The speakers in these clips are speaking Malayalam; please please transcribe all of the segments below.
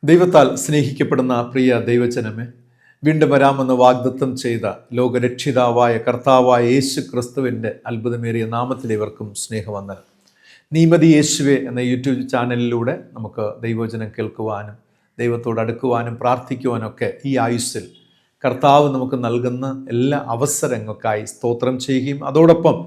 ദൈവത്താൽ സ്നേഹിക്കപ്പെടുന്ന പ്രിയ ദൈവജനമേ, വീണ്ടും വരാമെന്ന് വാഗ്ദത്തം ചെയ്ത ലോകരക്ഷിതാവായ കർത്താവായ യേശു ക്രിസ്തുവിൻ്റെ അത്ഭുതമേറിയ നാമത്തിൽ ഇവർക്കും സ്നേഹവന്ദനം. നീമതി യേശുവേ എന്ന യൂട്യൂബ് ചാനലിലൂടെ നമുക്ക് ദൈവവചനം കേൾക്കുവാനും ദൈവത്തോട് അടുക്കുവാനും പ്രാർത്ഥിക്കുവാനൊക്കെ ഈ ആയുസ്സിൽ കർത്താവ് നമുക്ക് നൽകുന്ന എല്ലാ അവസരങ്ങൾക്കായി സ്തോത്രം ചെയ്യുകയും അതോടൊപ്പം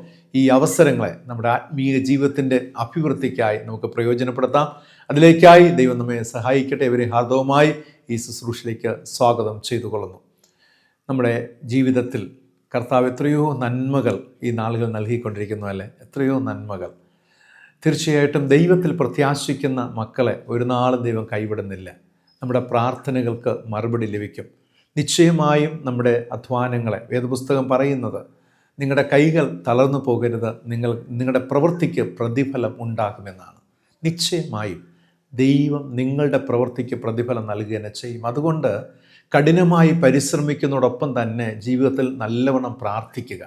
ഈ അവസരങ്ങളെ നമ്മുടെ ആത്മീയ ജീവിതത്തിൻ്റെ അഭിവൃദ്ധിക്കായി നമുക്ക് പ്രയോജനപ്പെടുത്താം. അതിലേക്കായി ദൈവം നമ്മെ സഹായിക്കട്ടെ. ഇവരെ ഹാർദവമായി ഈ ശുശ്രൂഷയിലേക്ക് സ്വാഗതം ചെയ്തുകൊള്ളുന്നു. നമ്മുടെ ജീവിതത്തിൽ കർത്താവ് എത്രയോ നന്മകൾ ഈ നാളുകൾ നൽകിക്കൊണ്ടിരിക്കുന്നു അല്ലേ? എത്രയോ നന്മകൾ. തീർച്ചയായിട്ടും ദൈവത്തിൽ പ്രത്യാശിക്കുന്ന മക്കളെ ഒരു നാളും ദൈവം കൈവിടുന്നില്ല. നമ്മുടെ പ്രാർത്ഥനകൾക്ക് മറുപടി ലഭിക്കും. നിശ്ചയമായും നമ്മുടെ അധ്വാനങ്ങളെ വേദപുസ്തകം പറയുന്നത് നിങ്ങളുടെ കൈകൾ തളർന്നു പോകരുത്, നിങ്ങളുടെ പ്രവൃത്തിക്ക് പ്രതിഫലം ഉണ്ടാകുമെന്നാണ്. നിശ്ചയമായും ദൈവം നിങ്ങളുടെ പ്രവൃത്തിക്ക് പ്രതിഫലം നൽകുക തന്നെ ചെയ്യും. അതുകൊണ്ട് കഠിനമായി പരിശ്രമിക്കുന്നതോടൊപ്പം തന്നെ ജീവിതത്തിൽ നല്ലവണ്ണം പ്രാർത്ഥിക്കുക.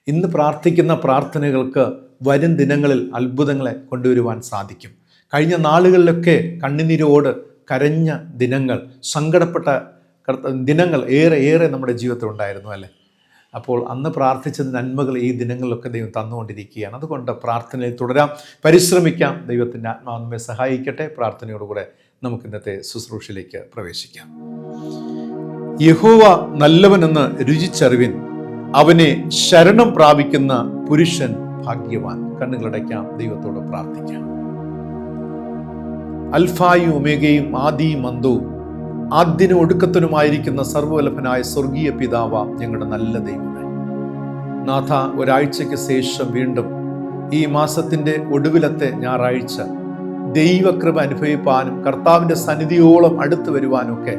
ഇന്ന് പ്രാർത്ഥിക്കുന്ന പ്രാർത്ഥനകൾക്ക് വരും ദിനങ്ങളിൽ അത്ഭുതങ്ങളെ കൊണ്ടുവരുവാൻ സാധിക്കും. കഴിഞ്ഞ നാളുകളിലൊക്കെ കണ്ണുനീരോട് കരഞ്ഞ ദിനങ്ങൾ, സങ്കടപ്പെട്ട ദിനങ്ങൾ ഏറെ നമ്മുടെ ജീവിതത്തിൽ ഉണ്ടായിരുന്നു അല്ലേ? അപ്പോൾ അന്ന് പ്രാർത്ഥിച്ച നന്മകൾ ഈ ദിനങ്ങളിലൊക്കെ ദൈവം തന്നുകൊണ്ടിരിക്കുകയാണ്. അതുകൊണ്ട് പ്രാർത്ഥനയിൽ തുടരാം, പരിശ്രമിക്കാം. ദൈവത്തിൻ്റെ ആത്മാവ് നമ്മെ സഹായിക്കട്ടെ. പ്രാർത്ഥനയോടുകൂടെ നമുക്ക് ഇന്നത്തെ ശുശ്രൂഷയിലേക്ക് പ്രവേശിക്കാം. യഹോവ നല്ലവനെന്ന് രുചിച്ചറിവിൻ, അവനെ ശരണം പ്രാപിക്കുന്ന പുരുഷൻ ഭാഗ്യവാൻ. കണ്ണുകളടയ്ക്കാം, ദൈവത്തോട് പ്രാർത്ഥിക്കാം. അൽഫായും ഒമേഗയും ആദിയും അന്തവും ആദ്യനും ഒടുക്കത്തിനുമായിരിക്കുന്ന സർവ്വവല്ലഭനായ സ്വർഗീയ പിതാവ, ഞങ്ങളുടെ നല്ല ദൈവമേ, നാഥ, ഒരാഴ്ചയ്ക്ക് ശേഷം വീണ്ടും ഈ മാസത്തിൻ്റെ ഒടുവിലത്തെ ഞായറാഴ്ച ദൈവകൃപ അനുഭവിപ്പാനും കർത്താവിൻ്റെ സന്നിധിയോളം അടുത്ത് വരുവാനും ഒക്കെ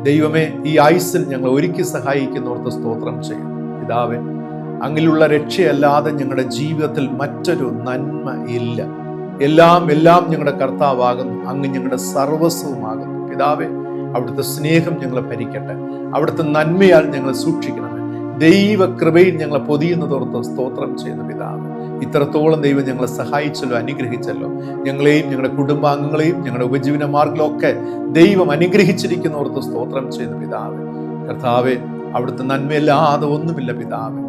ദൈവമേ ഈ ആയുസ്സിൽ ഞങ്ങൾ ഒരുക്കി സഹായിക്കുന്നവർക്ക് സ്തോത്രം ചെയ്യും. പിതാവേ, അങ്ങിലുള്ള രക്ഷയല്ലാതെ ഞങ്ങളുടെ ജീവിതത്തിൽ മറ്റൊരു നന്മ ഇല്ല. എല്ലാം ഞങ്ങളുടെ കർത്താവാകുന്നു. അങ്ങ് ഞങ്ങളുടെ സർവസ്വമാകുന്നു. പിതാവേ, അവിടുത്തെ സ്നേഹം ഞങ്ങളെ ഭരിക്കട്ടെ. അവിടുത്തെ നന്മയാൽ ഞങ്ങളെ സൂക്ഷിക്കണമേ. ദൈവകൃപയിൽ ഞങ്ങളെ പൊതിയുന്നതോർത്ത് സ്തോത്രം ചെയ്യുന്ന പിതാവ്, ഇത്രത്തോളം ദൈവം ഞങ്ങളെ സഹായിച്ചല്ലോ, അനുഗ്രഹിച്ചല്ലോ. ഞങ്ങളെയും ഞങ്ങളുടെ കുടുംബാംഗങ്ങളെയും ഞങ്ങളുടെ ഉപജീവന മാർഗങ്ങളൊക്കെ ദൈവം അനുഗ്രഹിച്ചിരിക്കുന്നവർക്ക് സ്തോത്രം ചെയ്യുന്ന പിതാവ്. കർത്താവെ, അവിടുത്തെ നന്മയില്ലാതെ ഒന്നുമില്ല പിതാവ്.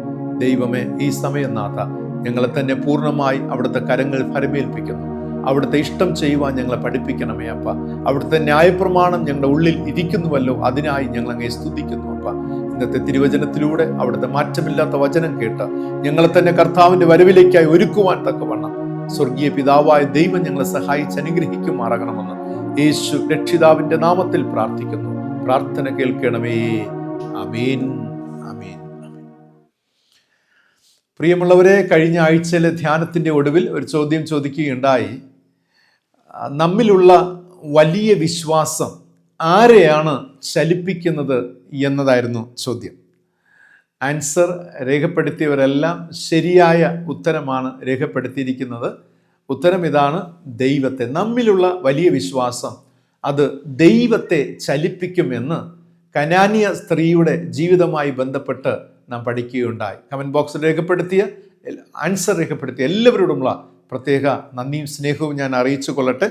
ദൈവമേ, ഈ സമയം നാഥ ഞങ്ങളെ തന്നെ പൂർണ്ണമായി അവിടുത്തെ കരങ്ങൾ ഫലമേൽപ്പിക്കുന്നു. അവിടുത്തെ ഇഷ്ടം ചെയ്യുവാൻ ഞങ്ങളെ പഠിപ്പിക്കണമേ അപ്പ. അവിടുത്തെ ന്യായപ്രമാണം ഞങ്ങളുടെ ഉള്ളിൽ ഇരിക്കുന്നുവല്ലോ, അതിനായി ഞങ്ങൾ അങ്ങേ സ്തുതിക്കുന്നു അപ്പ. ഇന്നത്തെ തിരുവചനത്തിലൂടെ അവിടുത്തെ മാറ്റമില്ലാത്ത വചനം കേട്ട് ഞങ്ങളെ തന്നെ കർത്താവിന്റെ വരവിലേക്കായി ഒരുക്കുവാൻ തക്കവണ്ണം സ്വർഗീയ പിതാവായ ദൈവം ഞങ്ങളെ സഹായിച്ച് അനുഗ്രഹിക്കുമാറാകണമെന്ന് യേശു രക്ഷിതാവിന്റെ നാമത്തിൽ പ്രാർത്ഥിക്കുന്നു. പ്രാർത്ഥന കേൾക്കണമേ. ആമേൻ, ആമേൻ, ആമേൻ. പ്രിയമുള്ളവരെ, കഴിഞ്ഞ ആഴ്ചയിലെ ധ്യാനത്തിന്റെ ഒടുവിൽ ഒരു ചോദ്യം ചോദിക്കുകയുണ്ടായി. നമ്മിലുള്ള വലിയ വിശ്വാസം ആരെയാണ് ചലിപ്പിക്കുന്നത് എന്നതായിരുന്നു ചോദ്യം. ആൻസർ രേഖപ്പെടുത്തിയവരെല്ലാം ശരിയായ ഉത്തരമാണ് രേഖപ്പെടുത്തിയിരിക്കുന്നത്. ഉത്തരം ഇതാണ്: ദൈവത്തെ. നമ്മിലുള്ള വലിയ വിശ്വാസം അത് ദൈവത്തെ ചലിപ്പിക്കുമെന്ന് കനാന്യ സ്ത്രീയുടെ ജീവിതവുമായി ബന്ധപ്പെട്ട് നാം പഠിക്കുകയുണ്ടായി. കമൻറ്റ് ബോക്സിൽ രേഖപ്പെടുത്തിയ ആൻസർ രേഖപ്പെടുത്തിയ എല്ലാവരോടുമുള്ള പ്രത്യേക നന്ദിയും സ്നേഹവും ഞാൻ അറിയിച്ചു കൊള്ളട്ടെ.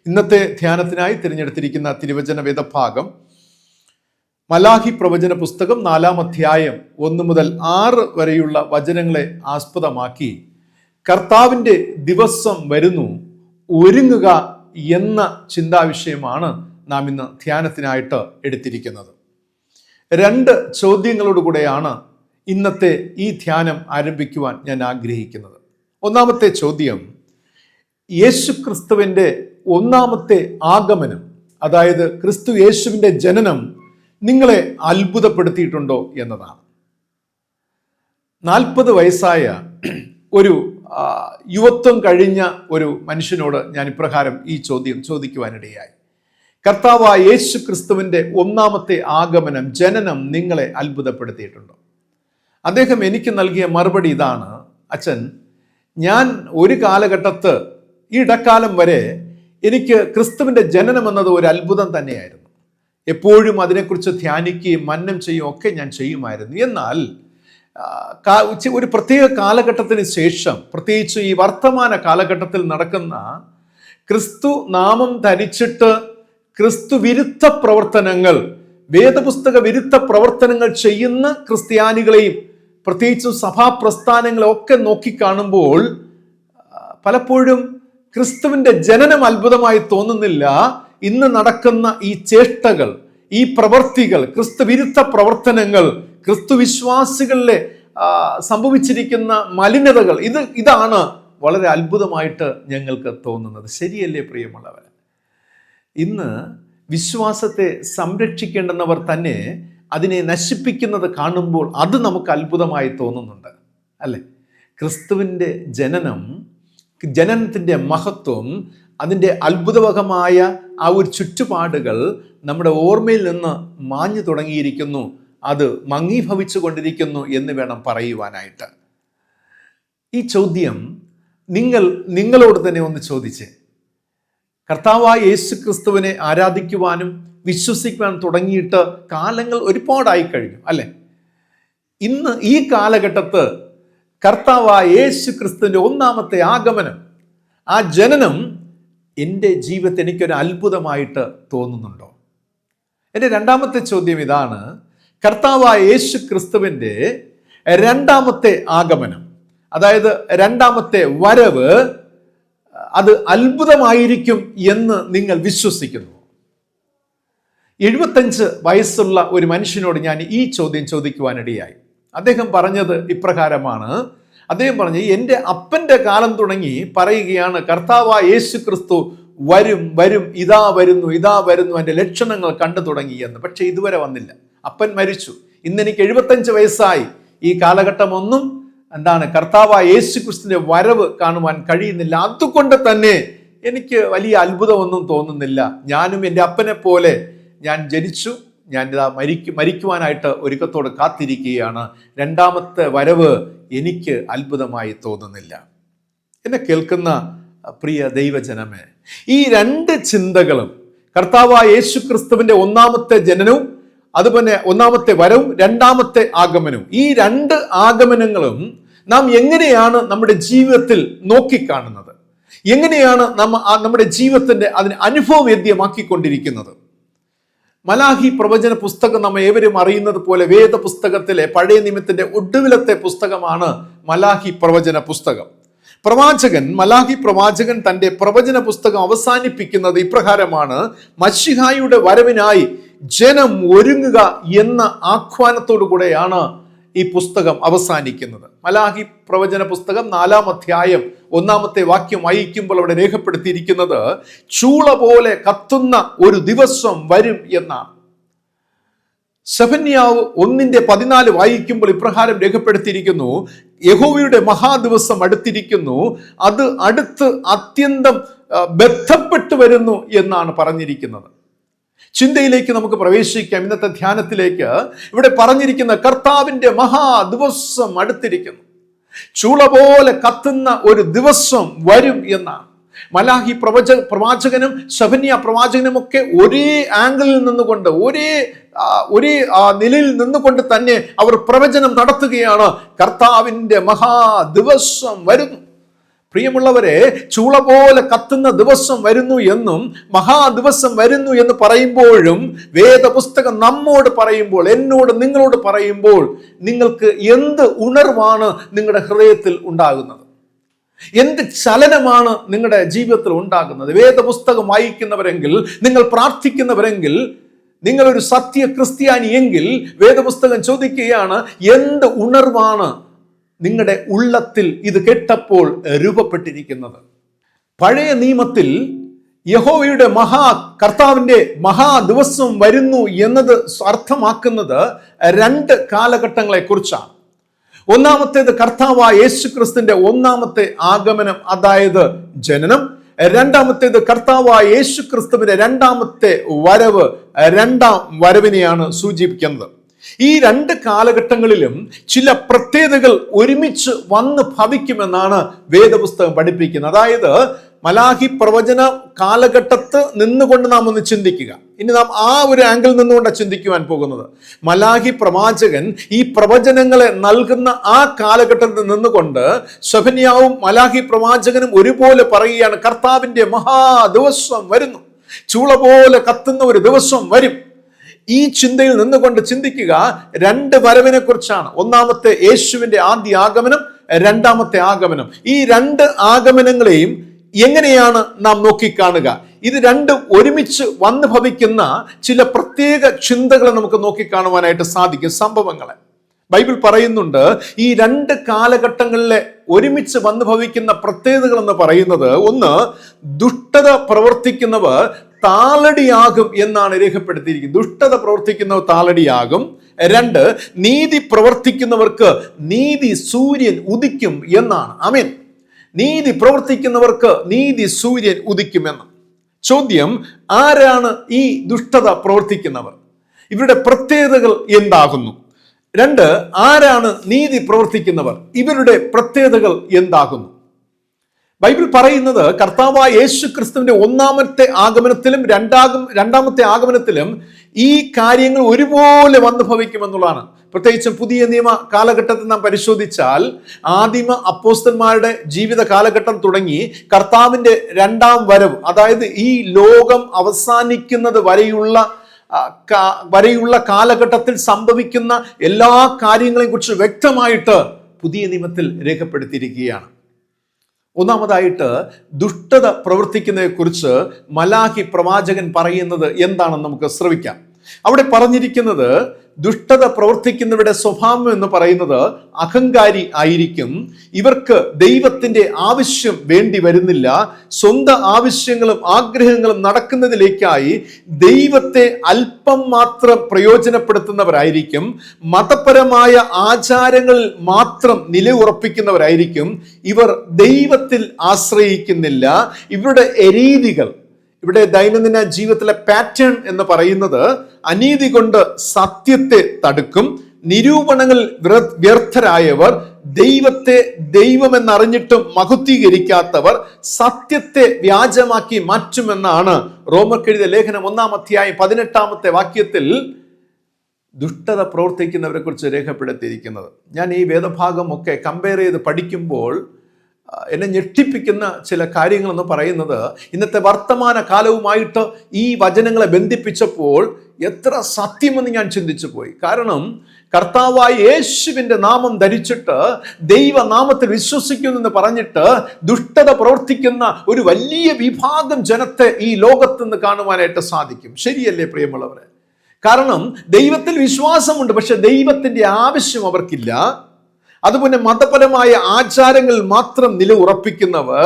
ഇന്നത്തെ ധ്യാനത്തിനായി തിരഞ്ഞെടുത്തിരിക്കുന്ന തിരുവചന വേദഭാഗം മലാഖി പ്രവചന പുസ്തകം 4-ാം അധ്യായം 1 മുതൽ 6 വരെയുള്ള വചനങ്ങളെ ആസ്പദമാക്കി കർത്താവിൻ്റെ ദിവസം വരുന്നു, ഒരുങ്ങുക എന്ന ചിന്താവിഷയമാണ് നാം ഇന്ന് ധ്യാനത്തിനായിട്ട് എടുത്തിരിക്കുന്നത്. 2 ചോദ്യങ്ങളോടുകൂടെയാണ് ഇന്നത്തെ ഈ ധ്യാനം ആരംഭിക്കുവാൻ ഞാൻ ആഗ്രഹിക്കുന്നത്. ഒന്നാമത്തെ ചോദ്യം: യേശു ക്രിസ്തുവിൻ്റെ ഒന്നാമത്തെ ആഗമനം, അതായത് ക്രിസ്തു യേശുവിൻ്റെ ജനനം നിങ്ങളെ അത്ഭുതപ്പെടുത്തിയിട്ടുണ്ടോ എന്നതാണ്. 40 വയസ്സായ ഒരു യുവത്വം കഴിഞ്ഞ ഒരു മനുഷ്യനോട് ഞാൻ ഇപ്രകാരം ഈ ചോദ്യം ചോദിക്കുവാനിടയായി: കർത്താവായ യേശു ക്രിസ്തുവിൻ്റെ ഒന്നാമത്തെ ആഗമനം, ജനനം നിങ്ങളെ അത്ഭുതപ്പെടുത്തിയിട്ടുണ്ടോ? അദ്ദേഹം എനിക്ക് നൽകിയ മറുപടി ഇതാണ്: അച്ഛൻ, ഞാൻ ഒരു കാലഘട്ടത്ത് ഈ ഇടക്കാലം വരെ എനിക്ക് ക്രിസ്തുവിൻ്റെ ജനനം എന്നത് ഒരു അത്ഭുതം തന്നെയായിരുന്നു. എപ്പോഴും അതിനെക്കുറിച്ച് ധ്യാനിക്കുകയും മന്നം ചെയ്യുകയും ഒക്കെ ഞാൻ ചെയ്യുമായിരുന്നു. എന്നാൽ ഒരു പ്രത്യേക കാലഘട്ടത്തിന് ശേഷം, പ്രത്യേകിച്ച് ഈ വർത്തമാന കാലഘട്ടത്തിൽ നടക്കുന്ന ക്രിസ്തു നാമം ധരിച്ചിട്ട് ക്രിസ്തു വിരുദ്ധ പ്രവർത്തനങ്ങൾ, വേദപുസ്തക വിരുദ്ധ പ്രവർത്തനങ്ങൾ ചെയ്യുന്ന ക്രിസ്ത്യാനികളെയും പ്രത്യേകിച്ചും സഭാപ്രസ്ഥാനങ്ങളെ ഒക്കെ നോക്കിക്കാണുമ്പോൾ പലപ്പോഴും ക്രിസ്തുവിന്റെ ജനനം അത്ഭുതമായി തോന്നുന്നില്ല. ഇന്ന് നടക്കുന്ന ഈ ചേഷ്ടകൾ, ഈ പ്രവർത്തികൾ, ക്രിസ്തു വിരുദ്ധ പ്രവർത്തനങ്ങൾ, ക്രിസ്തു വിശ്വാസികളിലെ സംഭവിച്ചിരിക്കുന്ന മലിനതകൾ, ഇതാണ് വളരെ അത്ഭുതമായിട്ട് ഞങ്ങൾക്ക് തോന്നുന്നത്. ശരിയല്ലേ പ്രിയമുള്ളവർ? ഇന്ന് വിശ്വാസത്തെ സംരക്ഷിക്കേണ്ടുന്നവർ തന്നെ അതിനെ നശിപ്പിക്കുന്നത് കാണുമ്പോൾ അത് നമുക്ക് അത്ഭുതമായി തോന്നുന്നുണ്ട്, അല്ലേ? ക്രിസ്തുവിൻ്റെ ജനനത്തിൻ്റെ മഹത്വം, അതിൻ്റെ അത്ഭുതവകമായ ആ ഒരു ചുറ്റുപാടുകൾ നമ്മുടെ ഓർമ്മയിൽ നിന്ന് മാഞ്ഞു തുടങ്ങിയിരിക്കുന്നു, അത് മങ്ങീഭവിച്ചു കൊണ്ടിരിക്കുന്നു എന്ന് വേണം പറയുവാനായിട്ട്. ഈ ചോദ്യം നിങ്ങളോട് തന്നെ ഒന്ന് ചോദിച്ചേ. കർത്താവായ യേശു ക്രിസ്തുവിനെ ആരാധിക്കുവാനും വിശ്വസിക്കുവാനും തുടങ്ങിയിട്ട് കാലങ്ങൾ ഒരുപാടായി കഴിഞ്ഞു, അല്ലെ? ഇന്ന് ഈ കാലഘട്ടത്ത് കർത്താവായ യേശു ക്രിസ്തുവിന്റെ ഒന്നാമത്തെ ആഗമനം, ആ ജനനം എൻ്റെ ജീവിതത്തിൽ എനിക്കൊരു അത്ഭുതമായിട്ട് തോന്നുന്നുണ്ടോ? എൻ്റെ രണ്ടാമത്തെ ചോദ്യം ഇതാണ്. കർത്താവായ യേശു ക്രിസ്തുവിൻ്റെ രണ്ടാമത്തെ ആഗമനം, അതായത് രണ്ടാമത്തെ വരവ്, അത് അത്ഭുതമായിരിക്കും എന്ന് നിങ്ങൾ വിശ്വസിക്കുന്നു? 75 വയസ്സുള്ള ഒരു മനുഷ്യനോട് ഞാൻ ഈ ചോദ്യം ചോദിക്കുവാനിടയായി. അദ്ദേഹം പറഞ്ഞത് ഇപ്രകാരമാണ്. അദ്ദേഹം പറഞ്ഞു, എൻ്റെ അപ്പൻ്റെ കാലം തുടങ്ങി പറയുകയാണ് കർത്താവായ യേശു ക്രിസ്തു വരും വരും, ഇതാ വരുന്നു ഇതാ വരുന്നു, എൻ്റെ ലക്ഷണങ്ങൾ കണ്ടു തുടങ്ങി എന്ന്. പക്ഷെ ഇതുവരെ വന്നില്ല. അപ്പൻ മരിച്ചു. ഇന്ന് എനിക്ക് 75 വയസ്സായി. ഈ കാലഘട്ടം ഒന്നും കർത്താവായ യേശു ക്രിസ്തുവിന്റെ വരവ് കാണുവാൻ കഴിയുന്നില്ല. അതുകൊണ്ട് തന്നെ എനിക്ക് വലിയ അത്ഭുതമൊന്നും തോന്നുന്നില്ല. ഞാനും എൻ്റെ അപ്പനെ പോലെ ഞാൻ ജനിച്ചു, ഞാൻ ഇതാ മരിക്കുവാനായിട്ട് ഒരുക്കത്തോട് കാത്തിരിക്കുകയാണ്. രണ്ടാമത്തെ വരവ് എനിക്ക് അത്ഭുതമായി തോന്നുന്നില്ല. എന്നെ കേൾക്കുന്ന പ്രിയ ദൈവജനമേ, ഈ രണ്ട് ചിന്തകളും, കർത്താവായ യേശു ക്രിസ്തുവിന്റെ ഒന്നാമത്തെ ജനനവും അതുപോലെ ഒന്നാമത്തെ വരവും രണ്ടാമത്തെ ആഗമനവും, ഈ രണ്ട് ആഗമനങ്ങളും നാം എങ്ങനെയാണ് നമ്മുടെ ജീവിതത്തിൽ നോക്കിക്കാണുന്നത്? എങ്ങനെയാണ് നമ്മുടെ ജീവിതത്തിന്റെ അതിന് അനുഭവവേദ്യമാക്കിക്കൊണ്ടിരിക്കുന്നത്? മലാഖി പ്രവചന പുസ്തകം നമ്മ ഏവരും അറിയുന്നത് പോലെ വേദപുസ്തകത്തിലെ പഴയ നിയമത്തിന്റെ ഒടുവിലത്തെ പുസ്തകമാണ് മലാഖി പ്രവചന പുസ്തകം. മലാഖി പ്രവാചകൻ തന്റെ പ്രവചന പുസ്തകം അവസാനിപ്പിക്കുന്നത് ഇപ്രകാരമാണ്: മശിഹായുടെ വരവിനായി ജനം ഒരുങ്ങുക എന്ന ആഹ്വാനത്തോടു കൂടെയാണ് ഈ പുസ്തകം അവസാനിക്കുന്നത്. മലാഖി പ്രവചന പുസ്തകം 4-ാം അധ്യായം 1-ാമത്തെ വാക്യം വായിക്കുമ്പോൾ അവിടെ രേഖപ്പെടുത്തിയിരിക്കുന്നത് ചൂള പോലെ കത്തുന്ന ഒരു ദിവസം വരും എന്നാണ്. സെഫന്യാവ് 1:14 വായിക്കുമ്പോൾ ഇപ്രകാരം രേഖപ്പെടുത്തിയിരിക്കുന്നു: യഹോവയുടെ മഹാദിവസം അടുത്തിരിക്കുന്നു, അത് അടുത്ത് അത്യന്തം ബന്ധപ്പെട്ടു വരുന്നു എന്നാണ് പറഞ്ഞിരിക്കുന്നത്. ചിന്തയിലേക്ക് നമുക്ക് പ്രവേശിക്കാം. ഇന്നത്തെ ധ്യാനത്തിലേക്ക് ഇവിടെ പറഞ്ഞിരിക്കുന്ന കർത്താവിന്റെ മഹാദിവസം അടുത്തിരിക്കുന്നു, ചൂള പോലെ കത്തുന്ന ഒരു ദിവസം വരും എന്നാണ്. മലാഖി പ്രവാചകനും സെഫന്യാ പ്രവാചകനും ഒക്കെ ഒരേ ആംഗിളിൽ നിന്നുകൊണ്ട്, ഒരേ നിലയിൽ നിന്നുകൊണ്ട് തന്നെ അവർ പ്രവചനം നടത്തുകയാണ്. കർത്താവിന്റെ മഹാദിവസം വരുന്നു. പ്രിയമുള്ളവരെ, ചൂള പോലെ കത്തുന്ന ദിവസം വരുന്നു എന്നും മഹാദിവസം വരുന്നു എന്ന് പറയുമ്പോഴും വേദപുസ്തകം നമ്മോട് പറയുമ്പോൾ, എന്നോട് നിങ്ങളോട് പറയുമ്പോൾ, നിങ്ങൾക്ക് എന്ത് ഉണർവാണ് നിങ്ങളുടെ ഹൃദയത്തിൽ ഉണ്ടാകുന്നത്? എന്ത് ചലനമാണ് നിങ്ങളുടെ ജീവിതത്തിൽ ഉണ്ടാകുന്നത്? വേദപുസ്തകം വായിക്കുന്നവരെങ്കിൽ, നിങ്ങൾ പ്രാർത്ഥിക്കുന്നവരെങ്കിൽ, നിങ്ങളൊരു സത്യ ക്രിസ്ത്യാനി എങ്കിൽ വേദപുസ്തകം ചോദിക്കുകയാണ്, എന്ത് ഉണർവാണ് നിങ്ങളുടെ ഉള്ളത്തിൽ ഇത് കേട്ടപ്പോൾ രൂപപ്പെട്ടിരിക്കുന്നത്? പഴയ നിയമത്തിൽ യഹോവയുടെ കർത്താവിന്റെ മഹാദിവസം വരുന്നു എന്നത് അർത്ഥമാക്കുന്നത് രണ്ട് കാലഘട്ടങ്ങളെ കുറിച്ചാണ്. ഒന്നാമത്തേത് കർത്താവായ യേശു ക്രിസ്തുവിന്റെ ഒന്നാമത്തെ ആഗമനം, അതായത് ജനനം. രണ്ടാമത്തേത് കർത്താവായ യേശു ക്രിസ്തുവിന്റെ രണ്ടാമത്തെ വരവ്, രണ്ടാം വരവിനെയാണ് സൂചിപ്പിക്കുന്നത്. ഈ രണ്ട് കാലഘട്ടങ്ങളിലും ചില പ്രത്യേകതകൾ ഒരുമിച്ച് വന്ന് ഭവിക്കുമെന്നാണ് വേദപുസ്തകം പഠിപ്പിക്കുന്നത്. അതായത് മലാഖി പ്രവചന കാലഘട്ടത്ത് നിന്നുകൊണ്ട് നാം ഒന്ന് ചിന്തിക്കുക. ഇനി നാം ആ ഒരു ആംഗിൾ നിന്നുകൊണ്ടാണ് ചിന്തിക്കുവാൻ പോകുന്നത്. മലാഖി പ്രവാചകൻ ഈ പ്രവചനങ്ങളെ നൽകുന്ന ആ കാലഘട്ടത്തിൽ നിന്നുകൊണ്ട് സെഫന്യാവും മലാഖി പ്രവാചകനും ഒരുപോലെ പറയുകയാണ്, കർത്താവിന്റെ മഹാദിവസം വരുന്നു. ചൂള പോലെ കത്തുന്ന ഒരു ദിവസം വരും. ഈ ചിന്തയിൽ നിന്നുകൊണ്ട് ചിന്തിക്കുക, രണ്ട് വരവിനെ കുറിച്ചാണ്. ഒന്നാമത്തെ യേശുവിന്റെ ആദ്യ ആഗമനം, രണ്ടാമത്തെ ആഗമനം. ഈ രണ്ട് ആഗമനങ്ങളെയും എങ്ങനെയാണ് നാം നോക്കിക്കാണുക? ഇത് രണ്ടും ഒരുമിച്ച് വന്നു ഭവിക്കുന്ന ചില പ്രത്യേക ചിന്തകളെ നമുക്ക് നോക്കിക്കാണുവാനായിട്ട് സാധിക്കും, സംഭവങ്ങളെ. ബൈബിൾ പറയുന്നുണ്ട്, ഈ രണ്ട് കാലഘട്ടങ്ങളിലെ ഒരുമിച്ച് വന്നു ഭവിക്കുന്ന പ്രത്യേകതകൾ എന്ന് പറയുന്നത്, ഒന്ന്, ദുഷ്ടത പ്രവർത്തിക്കുന്നവർ താളടിയാകും എന്നാണ് രേഖപ്പെടുത്തിയിരിക്കുന്നത്. ദുഷ്ടത പ്രവർത്തിക്കുന്നവർ താളടിയാകും. രണ്ട്, നീതി പ്രവർത്തിക്കുന്നവർക്ക് നീതി സൂര്യൻ ഉദിക്കും എന്നാണ്. ആമേൻ. നീതി പ്രവർത്തിക്കുന്നവർക്ക് നീതി സൂര്യൻ ഉദിക്കുമെന്ന്. ചോദ്യം, ആരാണ് ഈ ദുഷ്ടത പ്രവർത്തിക്കുന്നവർ? ഇവരുടെ പ്രത്യേകതകൾ എന്താകുന്നു? രണ്ട്, ആരാണ് നീതി പ്രവർത്തിക്കുന്നവർ? ഇവരുടെ പ്രത്യേകതകൾ എന്താകുന്നു? ബൈബിൾ പറയുന്നത്, കർത്താവായ യേശു ക്രിസ്തുവിന്റെ ഒന്നാമത്തെ ആഗമനത്തിലും രണ്ടാമത്തെ ആഗമനത്തിലും ഈ കാര്യങ്ങൾ ഒരുപോലെ വന്നു ഭവിക്കുമെന്നുള്ളതാണ്. പ്രത്യേകിച്ചും പുതിയ നിയമ കാലഘട്ടത്തിൽ നാം പരിശോധിച്ചാൽ, ആദിമ അപ്പോസ്തലന്മാരുടെ ജീവിത കാലഘട്ടം തുടങ്ങി കർത്താവിന്റെ രണ്ടാം വരവ്, അതായത് ഈ ലോകം അവസാനിക്കുന്നത് വരെയുള്ള കാലഘട്ടത്തിൽ സംഭവിക്കുന്ന എല്ലാ കാര്യങ്ങളെയും കുറിച്ച് വ്യക്തമായിട്ട് പുതിയ നിയമത്തിൽ രേഖപ്പെടുത്തിയിരിക്കുകയാണ്. ഒന്നാമതായിട്ട്, ദുഷ്ടത പ്രവർത്തിക്കുന്നതിനെ കുറിച്ച് മലാഖി പ്രവാചകൻ പറയുന്നത് എന്താണെന്ന് നമുക്ക് ശ്രവിക്കാം. അവിടെ പറഞ്ഞിരിക്കുന്നത്, ദുഷ്ടത പ്രവർത്തിക്കുന്നവരുടെ സ്വഭാവം എന്ന് പറയുന്നത് അഹങ്കാരി ആയിരിക്കും. ഇവർക്ക് ദൈവത്തിന്റെ ആവശ്യം വേണ്ടി വരുന്നില്ല. സ്വന്തം ആവശ്യങ്ങളും ആഗ്രഹങ്ങളും നടക്കുന്നതിലേക്കായി ദൈവത്തെ അല്പം മാത്രം പ്രയോജനപ്പെടുത്തുന്നവരായിരിക്കും. മതപരമായ ആചാരങ്ങളിൽ മാത്രം നിലയുറപ്പിക്കുന്നവരായിരിക്കും. ഇവർ ദൈവത്തിൽ ആശ്രയിക്കുന്നില്ല. ഇവരുടെ രീതികൾ, ഇവിടെ ദൈനംദിന ജീവിതത്തിലെ പാറ്റേൺ എന്ന് പറയുന്നത്, അനീതി കൊണ്ട് സത്യത്തെ തടുക്കും, നിരൂപണങ്ങൾ വ്യർത്ഥരായവർ, ദൈവത്തെ ദൈവമെന്നറിഞ്ഞിട്ടും മഹത്വീകരിക്കാത്തവർ, സത്യത്തെ വ്യാജമാക്കി മാറ്റുമെന്നാണ് റോമർക്കെഴുതിയ ലേഖനം 1-ാം അധ്യായം 18-ാമത്തെ വാക്യത്തിൽ ദുഷ്ടത പ്രവർത്തിക്കുന്നവരെ കുറിച്ച് രേഖപ്പെടുത്തിയിരിക്കുന്നത്. ഞാൻ ഈ വേദഭാഗം ഒക്കെ കമ്പയർ ചെയ്ത് പഠിക്കുമ്പോൾ എന്നെ ഞെട്ടിപ്പിക്കുന്ന ചില കാര്യങ്ങളെന്ന് പറയുന്നത്, ഇന്നത്തെ വർത്തമാന കാലവുമായിട്ട് ഈ വചനങ്ങളെ ബന്ധിപ്പിച്ചപ്പോൾ എത്ര സത്യമെന്ന് ഞാൻ ചിന്തിച്ചു പോയി. കാരണം കർത്താവായ യേശുവിന്റെ നാമം ധരിച്ചിട്ട് ദൈവനാമത്തിൽ വിശ്വസിക്കുന്നെന്ന് പറഞ്ഞിട്ട് ദുഷ്ടത പ്രവർത്തിക്കുന്ന ഒരു വലിയ വിഭാഗം ജനത്തെ ഈ ലോകത്ത് നിന്ന് കാണുവാനായിട്ട് സാധിക്കും. ശരിയല്ലേ പ്രിയമുള്ളവരെ? കാരണം ദൈവത്തിൽ വിശ്വാസമുണ്ട്, പക്ഷെ ദൈവത്തിന്റെ ആവശ്യം അവർക്കില്ല. അതുപോലെ മതപരമായ ആചാരങ്ങളിൽ മാത്രം നിലയുറപ്പിക്കുന്നവർ,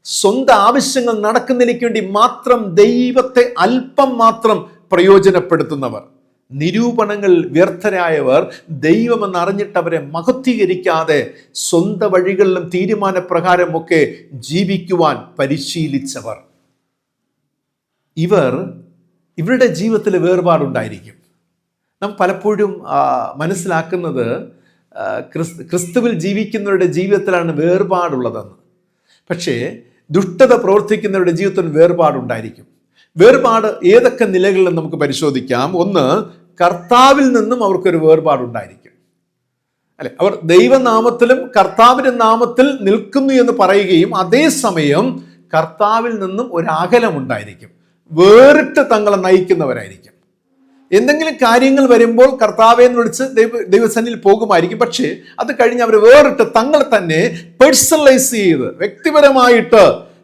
സ്വന്തം ആവശ്യങ്ങൾ നടക്കുന്നതിലേക്ക് വേണ്ടി മാത്രം ദൈവത്തെ അല്പം മാത്രം പ്രയോജനപ്പെടുത്തുന്നവർ, നിരൂപണങ്ങൾ വ്യർത്ഥരായവർ, ദൈവമെന്ന് അറിഞ്ഞിട്ടവരെ മഹത്വീകരിക്കാതെ സ്വന്തം വഴികളിലും തീരുമാനപ്രകാരമൊക്കെ ജീവിക്കുവാൻ പരിശീലിച്ചവർ. ഇവരുടെ ജീവിതത്തിൽ വേർപാടുണ്ടായിരിക്കും. നാം പലപ്പോഴും മനസ്സിലാക്കുന്നത് ക്രിസ്തുവിൽ ജീവിക്കുന്നവരുടെ ജീവിതത്തിലാണ് വേർപാടുള്ളതെന്ന്. പക്ഷേ ദുഷ്ടത പ്രവർത്തിക്കുന്നവരുടെ ജീവിതത്തിൽ വേർപാടുണ്ടായിരിക്കും. വേർപാട് ഏതൊക്കെ നിലകളിലും നമുക്ക് പരിശോധിക്കാം. ഒന്ന്, കർത്താവിൽ നിന്നും അവർക്കൊരു വേർപാടുണ്ടായിരിക്കും. അല്ലെ, അവർ ദൈവനാമത്തിലും കർത്താവിന്റെ നാമത്തിൽ നിൽക്കുന്നു എന്ന് പറയുകയും അതേസമയം കർത്താവിൽ നിന്നും ഒരു അകലമുണ്ടായിരിക്കും. വേറിട്ട് തങ്ങളെ നയിക്കുന്നവരായിരിക്കും. എന്തെങ്കിലും കാര്യങ്ങൾ വരുമ്പോൾ കർത്താവെ എന്ന് വിളിച്ച് ദൈവസന്നിധിയിൽ പോകുമായിരിക്കും. പക്ഷേ അത് കഴിഞ്ഞ് അവർ വേറിട്ട് തങ്ങളെ തന്നെ പേഴ്സണലൈസ് ചെയ്ത് വ്യക്തിപരമായിട്ട്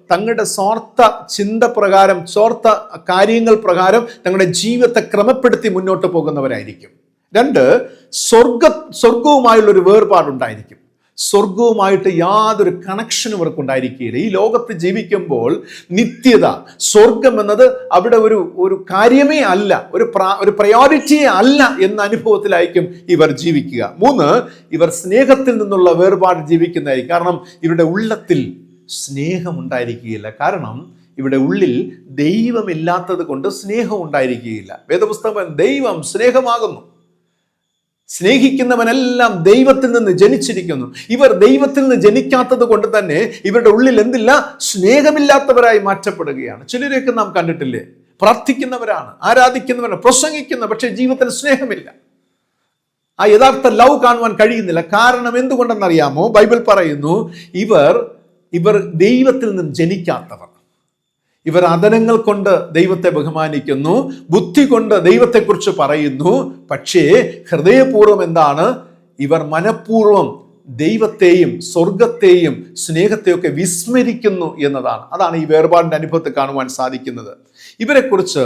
തങ്ങളുടെ സ്വാർത്ഥ ചിന്ത പ്രകാരം, സ്വാർത്ഥ കാര്യങ്ങൾ പ്രകാരം തങ്ങളുടെ ജീവിതത്തെ ക്രമപ്പെടുത്തി മുന്നോട്ട് പോകുന്നവരായിരിക്കും. രണ്ട്, സ്വർഗവുമായുള്ളൊരു വേർപാടുണ്ടായിരിക്കും. സ്വർഗവുമായിട്ട് യാതൊരു കണക്ഷനും അവർക്ക് ഉണ്ടായിരിക്കുകയില്ല. ഈ ലോകത്ത് ജീവിക്കുമ്പോൾ നിത്യത, സ്വർഗം എന്നത് അവിടെ ഒരു കാര്യമേ അല്ല, ഒരു പ്രയോറിറ്റിയേ അല്ല എന്ന അനുഭവത്തിലായിരിക്കും ഇവർ ജീവിക്കുക. മൂന്ന്, ഇവർ സ്നേഹത്തിൽ നിന്നുള്ള വേർപാട് ജീവിക്കുന്നതായിരിക്കും. കാരണം ഇവരുടെ ഉള്ളത്തിൽ സ്നേഹം ഉണ്ടായിരിക്കുകയില്ല. കാരണം ഇവിടെ ഉള്ളിൽ ദൈവമില്ലാത്തത് കൊണ്ട് സ്നേഹം ഉണ്ടായിരിക്കുകയില്ല. വേദപുസ്തകം ദൈവം സ്നേഹമാകുന്നു, സ്നേഹിക്കുന്നവനെല്ലാം ദൈവത്തിൽ നിന്ന് ജനിച്ചിരിക്കുന്നു. ഇവർ ദൈവത്തിൽ നിന്ന് ജനിക്കാത്തത് കൊണ്ട് തന്നെ ഇവരുടെ ഉള്ളിൽ എന്തില്ല? സ്നേഹമില്ലാത്തവരായി മാറ്റപ്പെടുകയാണ്. ചിലരെയൊക്കെ നാം കണ്ടിട്ടില്ലേ? പ്രാർത്ഥിക്കുന്നവരാണ്, ആരാധിക്കുന്നവരാണ്, പ്രസംഗിക്കുന്ന, പക്ഷേ ജീവിതത്തിൽ സ്നേഹമില്ല. ആ യഥാർത്ഥ ലവ് കാണുവാൻ കഴിയുന്നില്ല. കാരണം എന്തുകൊണ്ടെന്നറിയാമോ? ബൈബിൾ പറയുന്നു, ഇവർ ദൈവത്തിൽ നിന്നും ജനിക്കാത്തവർ. ഇവർ അധരങ്ങൾ കൊണ്ട് ദൈവത്തെ ബഹുമാനിക്കുന്നു, ബുദ്ധി കൊണ്ട് ദൈവത്തെക്കുറിച്ച് പറയുന്നു. പക്ഷേ ഹൃദയപൂർവ്വം എന്താണ്? ഇവർ മനഃപൂർവ്വം ദൈവത്തെയും സ്വർഗത്തെയും സ്നേഹത്തെയൊക്കെ വിസ്മരിക്കുന്നു എന്നതാണ്. അതാണ് ഈ വേർപാടിന്റെ അനുഭവത്തിൽ കാണുവാൻ സാധിക്കുന്നത്. ഇവരെക്കുറിച്ച്